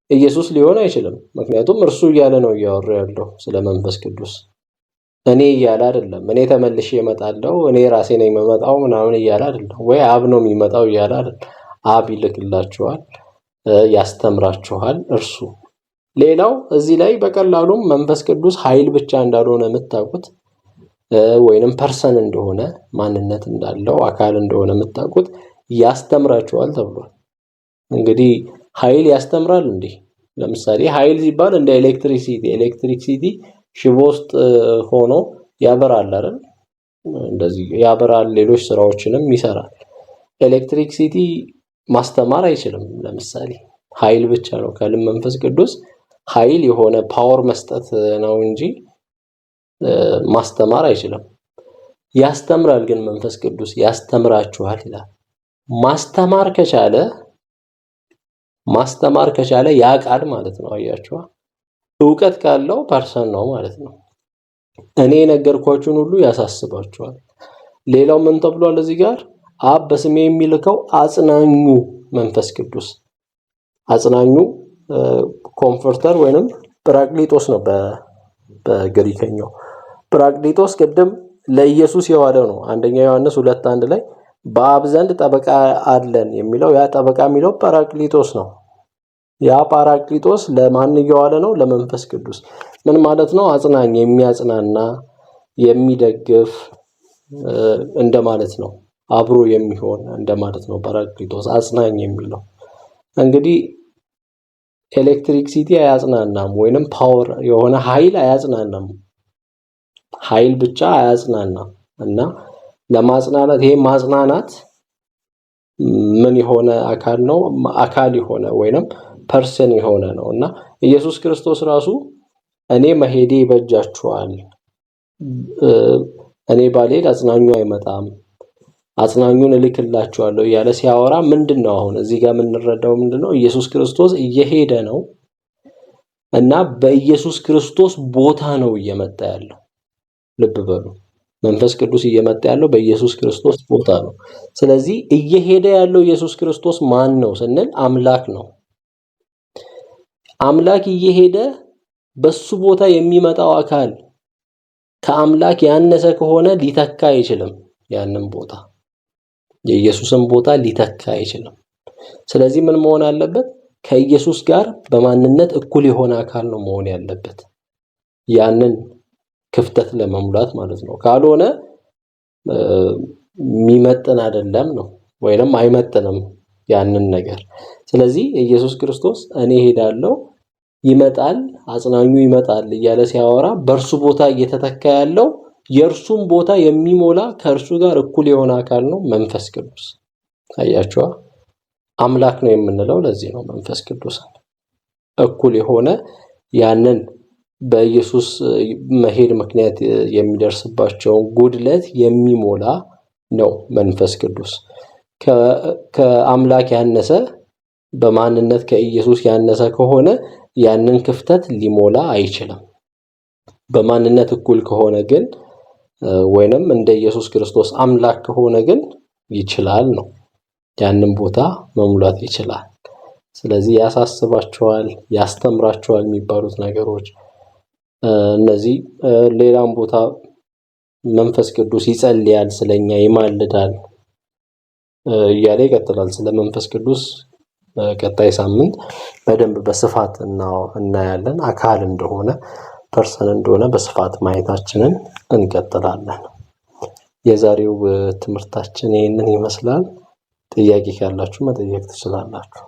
S1: ኢየሱስ ሊሆን አይችልም። ምክንያቱም እርሱ እያለ ነው እያወራ ያለው ስለ መንፈስ ቅዱስ። እኔ እያለ አይደለም። እኔ ተመልሼ እመጣለሁ፣ እኔ ራሴ ነኝ የምመጣው ምናምን እያለ አይደለም። ወይ አብ ነው የሚመጣው እያለ አይደለም። አብ ይልክላችኋል፣ ያስተምራችኋል እርሱ። ሌላው እዚህ ላይ በቀላሉም መንፈስ ቅዱስ ኃይል ብቻ እንዳልሆነ የምታውቁት ወይንም ፐርሰን እንደሆነ ማንነት እንዳለው አካል እንደሆነ የምታውቁት ያስተምራችኋል ተብሏል። እንግዲህ ኃይል ያስተምራል እንዴ? ለምሳሌ ኃይል ሲባል እንደ ኤሌክትሪክሲቲ ሽቦ ውስጥ ሆኖ ያበራል አይደል? እንደዚህ ያበራል፣ ሌሎች ስራዎችንም ይሰራል። ኤሌክትሪክሲቲ ማስተማር አይችልም። ለምሳሌ ኃይል ብቻ ነው። መንፈስ ቅዱስ ኃይል የሆነ ፓወር መስጠት ነው እንጂ ማስተማር አይችልም። ያስተምራል ግን መንፈስ ቅዱስ ያስተምራችኋል ይላል። ማስተማር ከቻለ ያውቃል ማለት ነው። አያችኋ? ዕውቀት ካለው ፐርሰን ነው ማለት ነው። እኔ የነገርኳችሁን ሁሉ ያሳስባችኋል። ሌላው ምን ተብሏል እዚህ ጋር? አብ በስሜ የሚልከው አጽናኙ መንፈስ ቅዱስ። አጽናኙ ኮምፎርተር ወይንም ጰራቅሊጦስ ነው በግሪከኛው። ጰራቅሊጦስ ቅድም ለኢየሱስ የዋለው ነው። አንደኛ ዮሐንስ 2:1 ላይ በአብ ዘንድ ጠበቃ አለን የሚለው ያ ጠበቃ የሚለው ጰራቅሊጦስ ነው። ያ ጰራቅሊጦስ ለማን እየዋለ ነው? ለመንፈስ ቅዱስ። ምን ማለት ነው? አጽናኝ፣ የሚያጽናና፣ የሚደግፍ እንደማለት ነው። አብሮ የሚሆን እንደማለት ነው ጰራቅሊጦስ አጽናኝ የሚለው። እንግዲህ ኤሌክትሪክሲቲ አያጽናናም ወይንም ፓወር የሆነ ኃይል አያጽናናም። ኃይል ብቻ አያጽናናም እና ለማጽናናት ይሄ ማጽናናት ምን የሆነ አካል ነው? አካል የሆነ ወይንም ፐርሰን የሆነ ነው እና ኢየሱስ ክርስቶስ ራሱ እኔ መሄዴ ይበጃችኋል፣ እኔ ባልሄድ አጽናኙ አይመጣም፣ አጽናኙን እልክላችኋለሁ እያለ ሲያወራ ምንድነው አሁን እዚህ ጋር የምንረዳው ምንድነው? ኢየሱስ ክርስቶስ እየሄደ ነው እና በኢየሱስ ክርስቶስ ቦታ ነው እየመጣ ያለው። ልብ በሉ፣ መንፈስ ቅዱስ እየመጣ ያለው በኢየሱስ ክርስቶስ ቦታ ነው። ስለዚህ እየሄደ ያለው ኢየሱስ ክርስቶስ ማን ነው ስንል አምላክ ነው። አምላክ እየሄደ በሱ ቦታ የሚመጣው አካል ከአምላክ ያነሰ ከሆነ ሊተካ አይችልም። ያንን ቦታ የኢየሱስን ቦታ ሊተካ አይችልም። ስለዚህ ምን መሆን አለበት? ከኢየሱስ ጋር በማንነት እኩል የሆነ አካል ነው መሆን ያለበት፣ ያንን ክፍተት ለመሙላት ማለት ነው። ካልሆነ የሚመጥን አይደለም ነው ወይንም አይመጥንም ያንን ነገር። ስለዚህ ኢየሱስ ክርስቶስ እኔ ሄዳለሁ ይመጣል፣ አጽናኙ ይመጣል እያለ ሲያወራ በእርሱ ቦታ እየተተካ ያለው የእርሱን ቦታ የሚሞላ ከእርሱ ጋር እኩል የሆነ አካል ነው መንፈስ ቅዱስ። አያችኋ? አምላክ ነው የምንለው ለዚህ ነው። መንፈስ ቅዱስ እኩል የሆነ ያንን በኢየሱስ መሄድ ምክንያት የሚደርስባቸውን ጉድለት የሚሞላ ነው መንፈስ ቅዱስ። ከአምላክ ያነሰ በማንነት ከኢየሱስ ያነሰ ከሆነ ያንን ክፍተት ሊሞላ አይችልም። በማንነት እኩል ከሆነ ግን ወይንም እንደ ኢየሱስ ክርስቶስ አምላክ ከሆነ ግን ይችላል ነው፣ ያንን ቦታ መሙላት ይችላል። ስለዚህ ያሳስባቸዋል፣ ያስተምራቸዋል የሚባሉት ነገሮች እነዚህ። ሌላም ቦታ መንፈስ ቅዱስ ይጸልያል፣ ስለኛ ይማልዳል እያለ ይቀጥላል። ስለ መንፈስ ቅዱስ ቀጣይ ሳምንት በደንብ በስፋት እናያለን። አካል እንደሆነ ፐርሰን እንደሆነ በስፋት ማየታችንን እንቀጥላለን። የዛሬው ትምህርታችን ይህንን ይመስላል። ጥያቄ ካላችሁ መጠየቅ ትችላላችሁ።